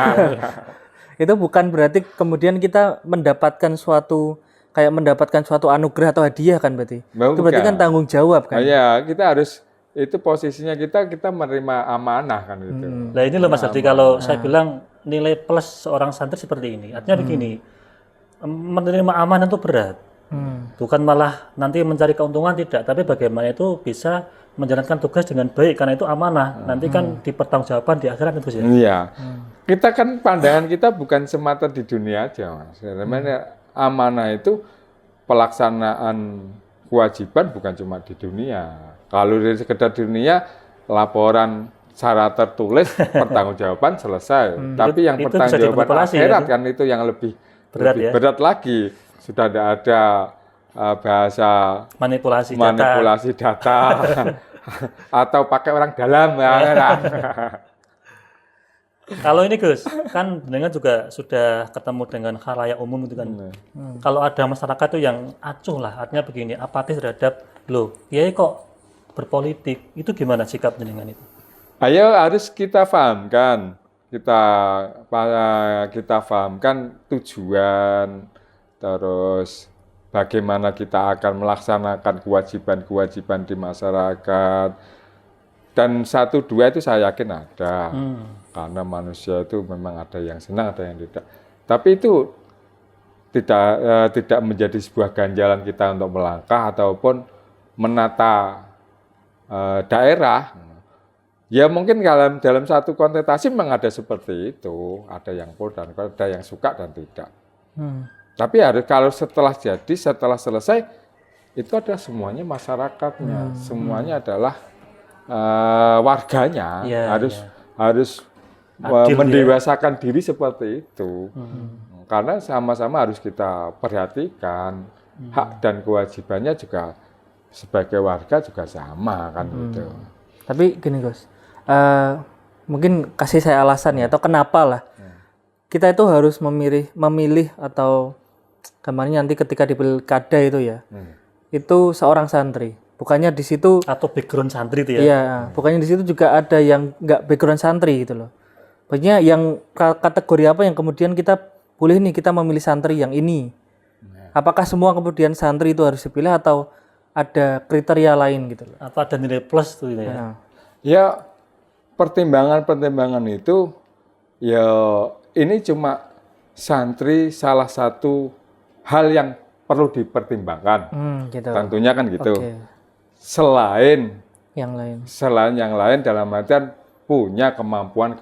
Itu bukan berarti kemudian kita mendapatkan suatu anugerah atau hadiah kan berarti. Itu berarti kan tanggung jawab kan. Iya, kita harus, itu posisinya kita menerima amanah kan gitu. Nah ini loh Mas Aldi, kalau saya bilang nilai plus seorang santri seperti ini. Artinya begini, menerima amanah itu berat. Bukan malah nanti mencari keuntungan, tidak, tapi bagaimana itu bisa menjalankan tugas dengan baik, karena itu amanah. Nanti kan dipertanggungjawabkan di akhirat itu ya. Iya. Kita kan pandangan kita bukan semata di dunia aja Mas. Sebenarnya amanah itu pelaksanaan kewajiban bukan cuma di dunia. Kalau dari sekedar dunia, laporan secara tertulis, pertanggungjawaban selesai. Tapi yang pertanggungjawaban akhirat kan itu yang lebih berat lagi. Sudah tidak ada bahasa manipulasi data atau pakai orang dalam ya. Kalau ini Gus, kan dengan juga sudah ketemu dengan khalayak umum itu kan. Kalau ada masyarakat tuh yang acuh lah, artinya begini, apatis terhadap kiai kok berpolitik, itu gimana sikap dengan itu? Ayo harus kita fahamkan, kita fahamkan tujuan, terus bagaimana kita akan melaksanakan kewajiban-kewajiban di masyarakat. Dan 1, 2 itu saya yakin ada. Karena manusia itu memang ada yang senang, ada yang tidak. Tapi itu tidak menjadi sebuah ganjalan kita untuk melangkah ataupun menata daerah. Ya mungkin dalam satu kontestasi memang ada seperti itu. Ada yang pro dan ada yang suka dan tidak. Tapi kalau setelah selesai, itu adalah semuanya masyarakatnya. Semuanya adalah warganya. Harus mendewasakan diri seperti itu. Karena sama-sama harus kita perhatikan. Hak dan kewajibannya juga sebagai warga juga sama kan gitu. Tapi gini Gus, mungkin kasih saya alasan ya, atau kenapa lah kita itu harus memilih atau kemarin nanti ketika di pilkada itu ya, itu seorang santri. Bukannya di situ atau background santri itu ya? Iya, bukannya di situ juga ada yang nggak background santri gitu loh. Maksudnya yang kategori apa yang kemudian kita boleh nih kita memilih santri yang ini. Apakah semua kemudian santri itu harus dipilih atau ada kriteria lain gitu loh? Apa ada nilai plus tuh ya? Ya pertimbangan itu ya ini cuma santri salah satu hal yang perlu dipertimbangkan. Gitu. Tentunya kan gitu. Selain yang lain. Selain yang lain dalam artian punya kemampuan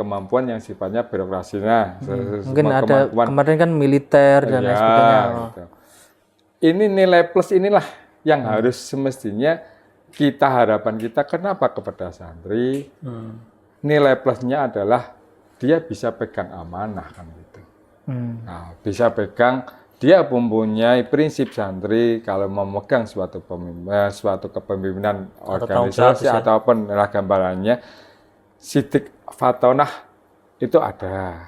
yang sifatnya birokrasinya. Mungkin ada kemarin kan militer dan lain sebagainya. Gitu. Ini nilai plus inilah yang harus semestinya harapan kita kenapa kepada santri. Nilai plusnya adalah dia bisa pegang amanah kan gitu. Nah, bisa pegang, dia mempunyai prinsip santri kalau memegang suatu kepemimpinan organisasi ataupun gambarannya sidik fatonah itu ada.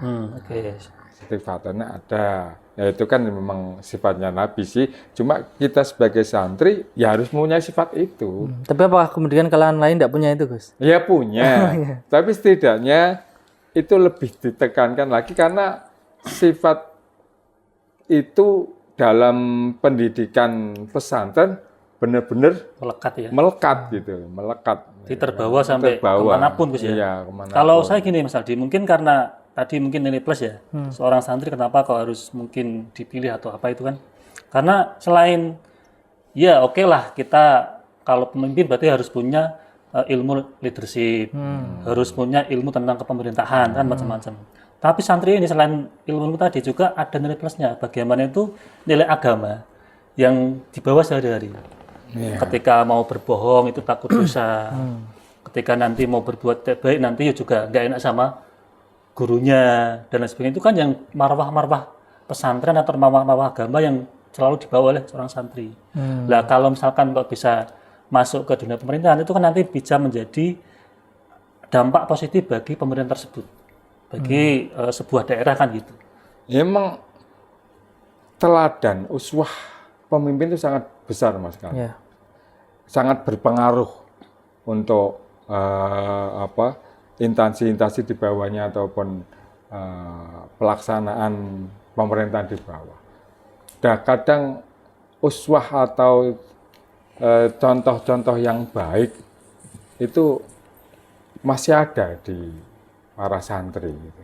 Sidik fatonah ada. Ya itu kan memang sifatnya Nabi sih. Cuma kita sebagai santri ya harus mempunyai sifat itu. Tapi apakah kemudian kalangan lain tidak punya itu, Gus? Ya punya. Tapi setidaknya itu lebih ditekankan lagi karena sifat itu dalam pendidikan pesantren benar-benar melekat gitu, melekat. Terbawa sampai kemanapun, Gus ya. Iya, kemanapun. Kalau saya gini Mas Aldi, mungkin karena tadi mungkin nilai plus ya, seorang santri kenapa kok harus mungkin dipilih atau apa itu kan? Karena selain ya oke lah kita kalau pemimpin berarti harus punya ilmu leadership, harus punya ilmu tentang kepemerintahan kan macam-macam. Tapi santri ini selain ilmu tadi juga ada nilai plusnya. Bagaimana itu nilai agama yang dibawa sehari-hari. Ketika mau berbohong itu takut dosa. Ketika nanti mau berbuat baik nanti juga nggak enak sama gurunya dan lain sebagainya. Itu kan yang marwah-marwah pesantren atau marwah-marwah agama yang selalu dibawa oleh seorang santri. Nah kalau misalkan kok bisa masuk ke dunia pemerintahan itu kan nanti bisa menjadi dampak positif bagi pemerintahan tersebut. Bagi sebuah daerah kan gitu. Memang teladan uswah pemimpin itu sangat besar Mas kan. Sangat berpengaruh untuk instansi-instansi di bawahnya ataupun pelaksanaan pemerintahan di bawah. Dan kadang uswah atau contoh-contoh yang baik itu masih ada di para santri gitu.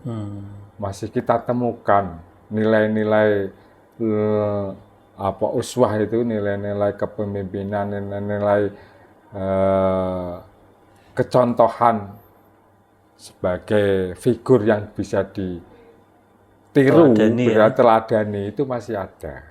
Masih kita temukan nilai-nilai uswah itu, nilai-nilai kepemimpinan, nilai-nilai kecontohan sebagai figur yang bisa ditiru, teladani itu masih ada.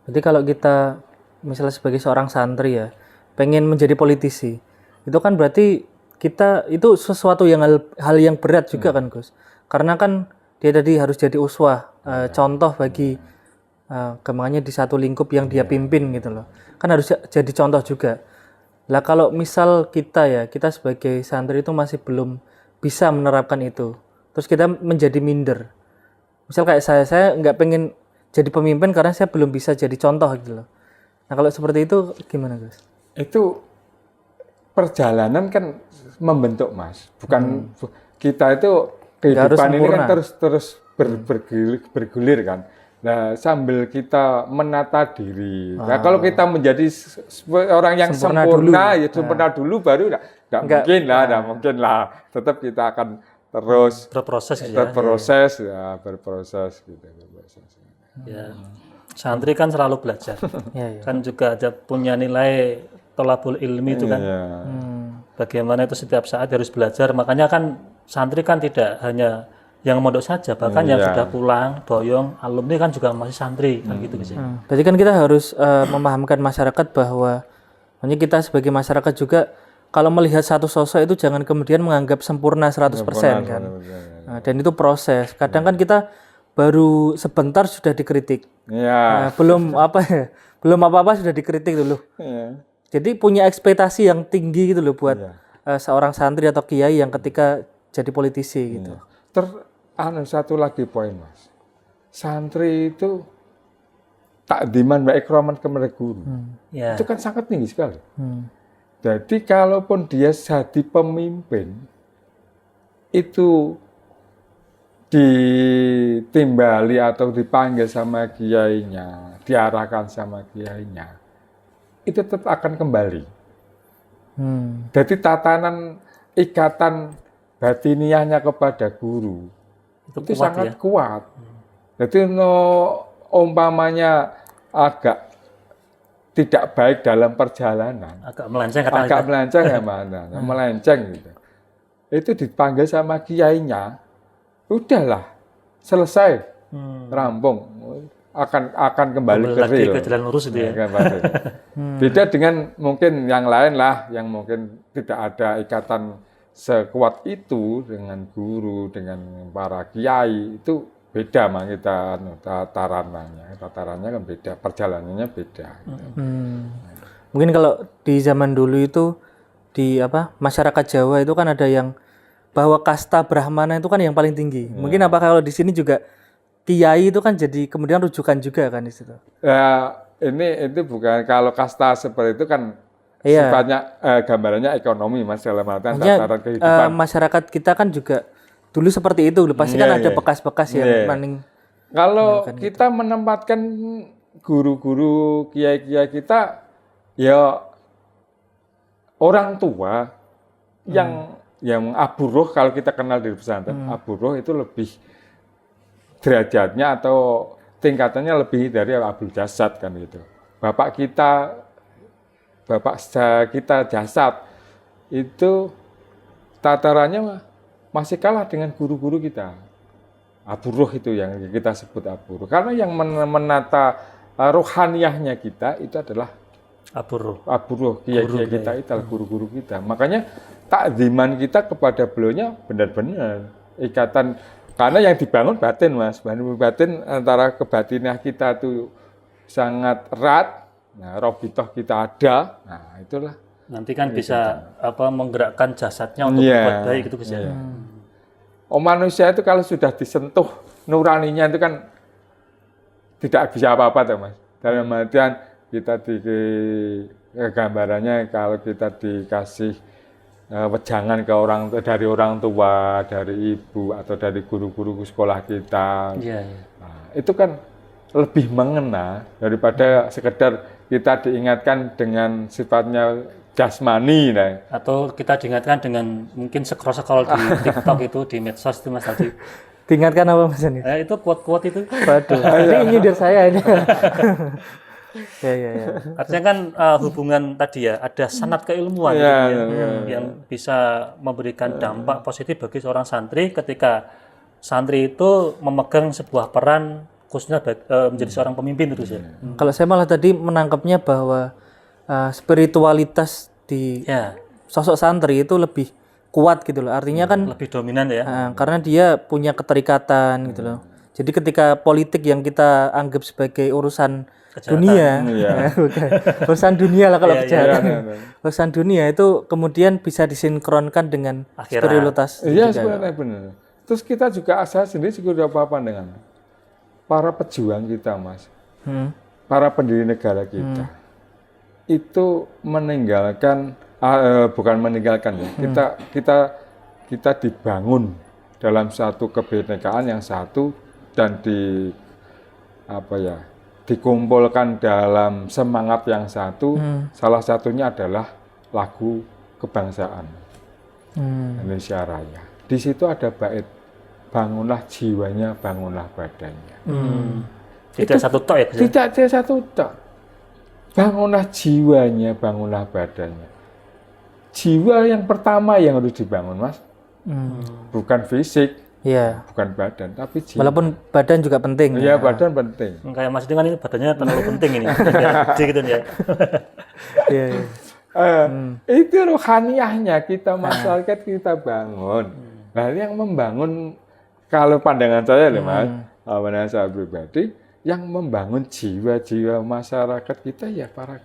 Jadi kalau kita misalnya sebagai seorang santri ya, pengen menjadi politisi, itu kan berarti kita itu sesuatu yang hal yang berat juga kan Gus, karena kan dia tadi harus jadi uswah, contoh bagi gampangannya di satu lingkup yang dia pimpin gitu loh, kan harus jadi contoh juga. Lah kalau misal kita sebagai santri itu masih belum bisa menerapkan itu, terus kita menjadi minder, misal kayak saya nggak pengen jadi pemimpin karena saya belum bisa jadi contoh gitu loh. Nah kalau seperti itu gimana Gus? Itu perjalanan kan membentuk Mas, bukan kita itu kehidupan ini kan terus bergulir kan. Nah sambil kita menata diri. Nah kalau kita menjadi orang yang sempurna dulu baru nggak mungkin lah. Tetap kita akan terus berproses gitu. Ya. Santri kan selalu belajar. Kan juga ada punya nilai tolabul ilmi itu kan. Bagaimana itu setiap saat harus belajar. Makanya kan santri kan tidak hanya yang mondok saja, bahkan yang sudah pulang, doyong, alumni kan juga masih santri kan gitu guys. Berarti kan kita harus memahamkan masyarakat bahwa kita sebagai masyarakat juga kalau melihat satu sosok itu jangan kemudian menganggap sempurna 100% kan. Dan itu proses. Kadang kan kita baru sebentar sudah dikritik. Belum apa-apa sudah dikritik dulu. Jadi punya ekspektasi yang tinggi gitu loh buat seorang santri atau kiai yang ketika jadi politisi gitu. Satu lagi poin Mas. Santri itu takdiman wa ikraman kepada guru. Itu kan sangat tinggi sekali. Jadi kalaupun dia jadi pemimpin itu ditimbali atau dipanggil sama kiainya, diarahkan sama kiainya, itu tetap akan kembali. Jadi tatanan ikatan batiniahnya kepada guru itu sangat kuat. Jadi umpamanya agak tidak baik dalam perjalanan, agak melenceng melenceng gitu. Itu dipanggil sama kiainya, udahlah, selesai, rampung, akan kembali ke lagi real. ke jalan lurus itu ya. Beda dengan mungkin yang lain lah, yang mungkin tidak ada ikatan sekuat itu dengan guru, dengan para kiai, itu beda mah kita tatarannya kan beda, perjalanannya beda. Mungkin kalau di zaman dulu itu di masyarakat Jawa itu kan ada yang bahwa kasta Brahmana itu kan yang paling tinggi. Mungkin apakah kalau di sini juga kiai itu kan jadi kemudian rujukan juga kan di situ? Ya, ini bukan, kalau kasta seperti itu kan sifatnya gambarannya ekonomi, Mas, dalam artian tataran kehidupan. Masyarakat kita kan juga dulu seperti itu, pasti kan ada bekas-bekas yang paling. Kalau kita menempatkan guru-guru kiai-kiai kita, ya orang tua yang Abu Ruh, kalau kita kenal di pesantren, Abu Ruh itu lebih derajatnya atau tingkatannya lebih dari Abdul Jasad kan gitu. Bapak kita Jasad itu tatarannya masih kalah dengan guru-guru kita. Abu Ruh itu yang kita sebut Abu Ruh. Karena yang menata rohaniyahnya kita itu adalah Abu Ruh, kiai-kiai kita itu adalah guru-guru kita. Makanya takziman kita kepada beliaunya benar-benar ikatan, karena yang dibangun batin, Mas. Batin antara kebatinah kita itu sangat erat. Nah, robitoh kita ada. Nah, itulah. Nanti kan bisa menggerakkan jasadnya untuk berbuat baik itu bisa. Manusia itu kalau sudah disentuh nuraninya itu kan tidak bisa apa-apa tuh, Mas. Dalam artian kita gambarannya kalau kita dikasih wejangan dari orang tua, dari ibu atau dari guru-guru sekolah kita, nah, itu kan lebih mengena daripada sekedar kita diingatkan dengan sifatnya jasmani, nah. Atau kita diingatkan dengan mungkin scroll di TikTok itu, di medsos itu, Mas tadi. Diingatkan apa, Mas ini? Itu quote-quote itu. Waduh, ini nyindir saya ini. Ya. Artinya kan hubungan tadi ya, ada sanad keilmuan yang bisa memberikan dampak positif bagi seorang santri ketika santri itu memegang sebuah peran khususnya menjadi seorang pemimpin itu sih. Kalau saya malah tadi menangkapnya bahwa spiritualitas di sosok santri itu lebih kuat gitu loh. Artinya kan lebih dominan ya. Karena dia punya keterikatan gitu loh. Jadi ketika politik yang kita anggap sebagai urusan dunia, urusan dunia lah kalau kejahatan. Urusan dunia itu kemudian bisa disinkronkan dengan spiritualitas. Iya, sebenarnya benar. Terus kita juga, saya sendiri juga apa dengan para pejuang kita, Mas, para pendiri negara kita, itu meninggalkan, bukan meninggalkan ya, kita dibangun dalam satu kebinekaan yang satu dan dikumpulkan dalam semangat yang satu. Salah satunya adalah lagu kebangsaan Indonesia Raya. Di situ ada bait, bangunlah jiwanya, bangunlah badannya. Tidak satu tok ya? Tidak satu tok. Bangunlah jiwanya, bangunlah badannya. Jiwa yang pertama yang harus dibangun, Mas. Bukan fisik, bukan badan, tapi jiwa. Walaupun badan juga penting. Iya, badan penting. Kayak Mas dengan ini badannya terlalu penting ini. Gitu ya. Itu rohaniyahnya kita, masyarakat kita bangun. Nah, yang membangun, kalau pandangan saya Mas, pandangan saya pribadi, yang membangun jiwa-jiwa masyarakat kita ya para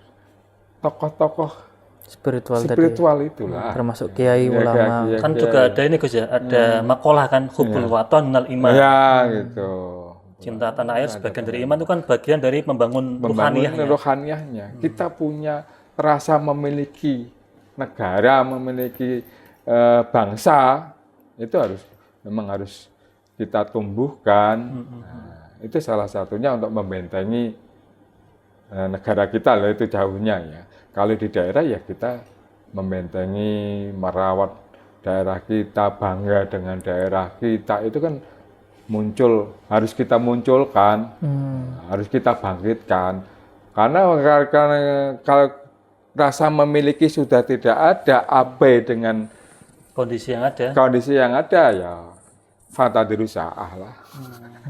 tokoh-tokoh spiritual itulah. Termasuk kiai, ulama. Kan juga ada ini Gus ya, ada makalah kan, hubbul waton minal iman. Ya, gitu. Cinta tanah air sebagian dari iman itu kan bagian dari membangun rohaniyahnya. Kita punya rasa memiliki negara, memiliki bangsa, itu memang harus kita tumbuhkan. Nah, itu salah satunya untuk membentengi negara kita, loh, itu jauhnya ya. Kalau di daerah ya kita membentengi, merawat daerah kita, bangga dengan daerah kita, itu kan harus kita munculkan, harus kita bangkitkan. Karena kalau rasa memiliki sudah tidak ada, abai dengan kondisi yang ada ya fata dirusa'ah lah.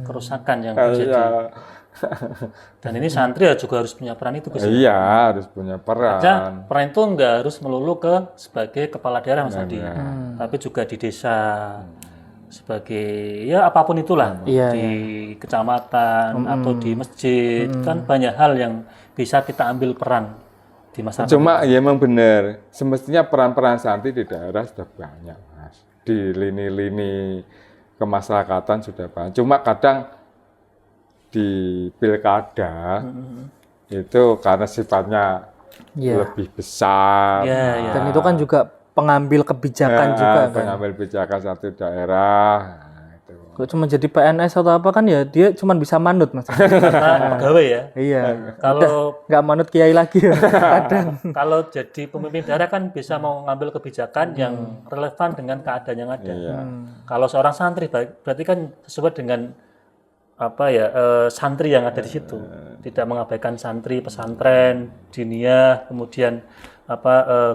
Kerusakan yang terjadi. Dan ini santri ya juga harus punya peran itu, Gus. Iya, harus punya peran. Peran itu nggak harus melulu sebagai kepala daerah Mas Adi, tapi juga di desa, sebagai ya apapun itulah, di kecamatan atau di masjid, kan banyak hal yang bisa kita ambil peran di masyarakat. Cuma ya memang benar, semestinya peran-peran santri di daerah sudah banyak, Mas. Di lini-lini kemasyarakatan sudah banyak. Cuma kadang di pilkada itu karena sifatnya lebih besar. Dan itu kan juga pengambil kebijakan juga kan. Pengambil kebijakan satu daerah. Kalau cuma jadi PNS atau apa kan ya dia cuma bisa manut Mas. Pegawai ya. Iya. Kalau nggak manut kiai lagi ya, kadang. Kalau jadi pemimpin daerah kan bisa mau ngambil kebijakan yang relevan dengan keadaan yang ada. Kalau seorang santri berarti kan sesuai dengan santri yang ada di situ, tidak mengabaikan santri pesantren, diniyah, kemudian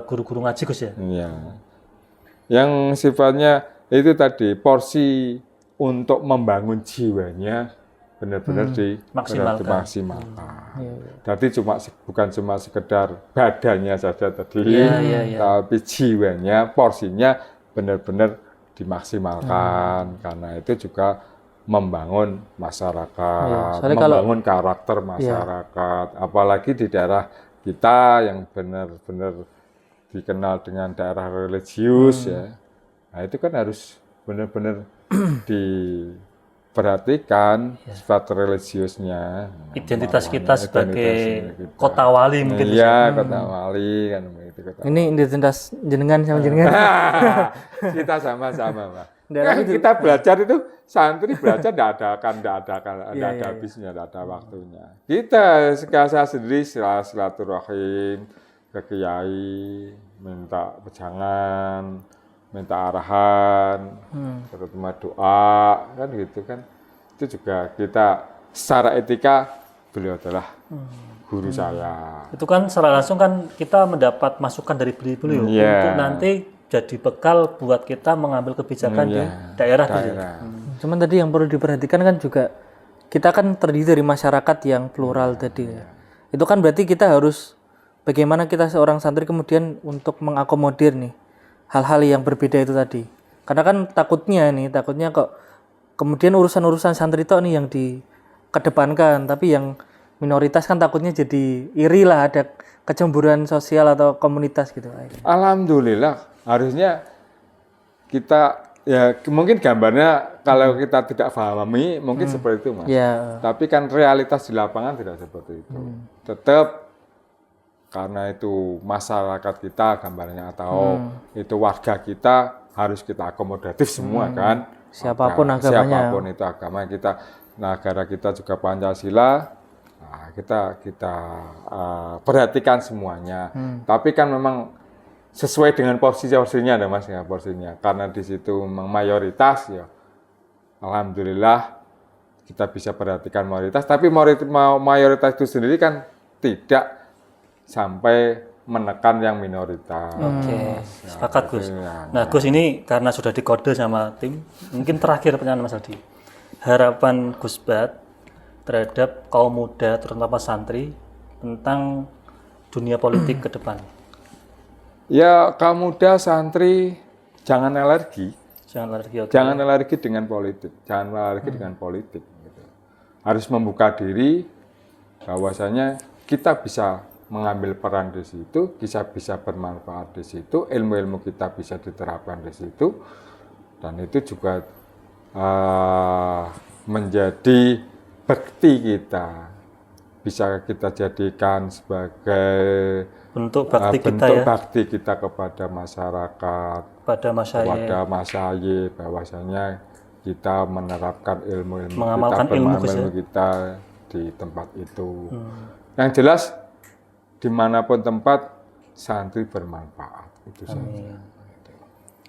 guru-guru ngaji, Gus ya. Iya. Yang sifatnya itu tadi porsi untuk membangun jiwanya benar-benar dimaksimalkan. Jadi bukan cuma sekedar badannya saja tadi, tapi jiwanya, porsinya benar-benar dimaksimalkan. Karena itu juga membangun masyarakat, membangun karakter masyarakat, apalagi di daerah kita yang benar-benar dikenal dengan daerah religius ya. Nah itu kan harus benar-benar diperhatikan sifat religiusnya. Identitas kita sebagai kota wali mungkin. Iya, kota wali kan begitu. Ini identitas jenengan sama jenengan. Kita sama-sama, Pak. Kita belajar itu santri belajar tidak ada habisnya, tidak ada waktunya. Kita saya sendiri silaturahim ke kiai, minta pejangan, minta arahan, terutama doa, kan gitu kan. Itu juga kita secara etika beliau adalah guru saya. Itu kan secara langsung kan kita mendapat masukan dari beliau untuk nanti jadi bekal buat kita mengambil kebijakan di daerah. Cuman tadi yang perlu diperhatikan kan juga kita kan terdiri dari masyarakat yang plural tadi. Itu kan berarti kita harus bagaimana kita seorang santri kemudian untuk mengakomodir nih hal-hal yang berbeda itu tadi. Karena kan takutnya kok kemudian urusan-urusan santri itu nih yang dikedepankan, tapi yang minoritas kan takutnya jadi iri lah, ada kecemburuan sosial atau komunitas gitu. Alhamdulillah. Harusnya kita ya mungkin gambarnya kalau kita tidak pahami mungkin seperti itu, Mas. Tapi kan realitas di lapangan tidak seperti itu. Tetap karena itu masyarakat kita gambarnya atau itu warga kita harus kita akomodatif semua kan. Siapapun agamanya. Siapapun itu agama kita. Negara kita juga Pancasila. Nah, kita perhatikan semuanya. Tapi kan memang sesuai dengan porsinya ada Mas ya porsinya. Karena di situ memang mayoritas ya. Alhamdulillah kita bisa perhatikan mayoritas, tapi mayoritas itu sendiri kan tidak sampai menekan yang minoritas. Oke, sepakat Gus. Nah Gus ini karena sudah dikode sama tim, mungkin terakhir pertanyaan Mas Aldi. Harapan Gus Bat terhadap kaum muda terutama santri tentang dunia politik ke depan. Ya, kaum muda santri jangan alergi. Okay. Jangan alergi dengan politik. Jangan alergi dengan politik. Gitu. Harus membuka diri bahwasanya kita bisa mengambil peran di situ, bisa bermanfaat di situ, ilmu-ilmu kita bisa diterapkan di situ, dan itu juga menjadi bakti kita. Bisa kita jadikan sebagai bentuk bakti kita kepada masyarakat, kepada masyayikh, bahwasanya kita menerapkan ilmu-ilmu kita di tempat itu. Yang jelas dimanapun tempat santri bermanfaat itu saja.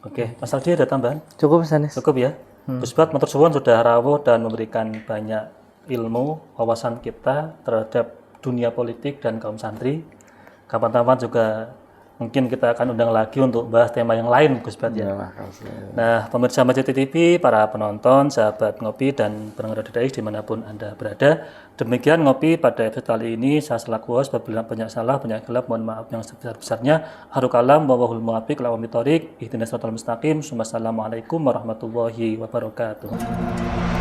Oke, Mas Aldi ada tambahan? Cukup Sanis. Cukup ya. Gus Bat matur suwun sudah rawuh dan memberikan banyak ilmu wawasan kita terhadap dunia politik dan kaum santri. Kapan-kapan juga mungkin kita akan undang lagi untuk bahas tema yang lain, Gus Bat ya. Nah, pemirsa Masjid TV, para penonton, sahabat Ngopi dan pendengar DDI dimanapun Anda berada. Demikian Ngopi pada episode kali ini. Saya selaku host, apabila banyak salah, banyak gelap, mohon maaf yang sebesar-besarnya. Harukalam, wawahul muwafiq, lawami thoriq, ihdinas siratal mustaqim. Wassalamualaikum warahmatullahi wabarakatuh.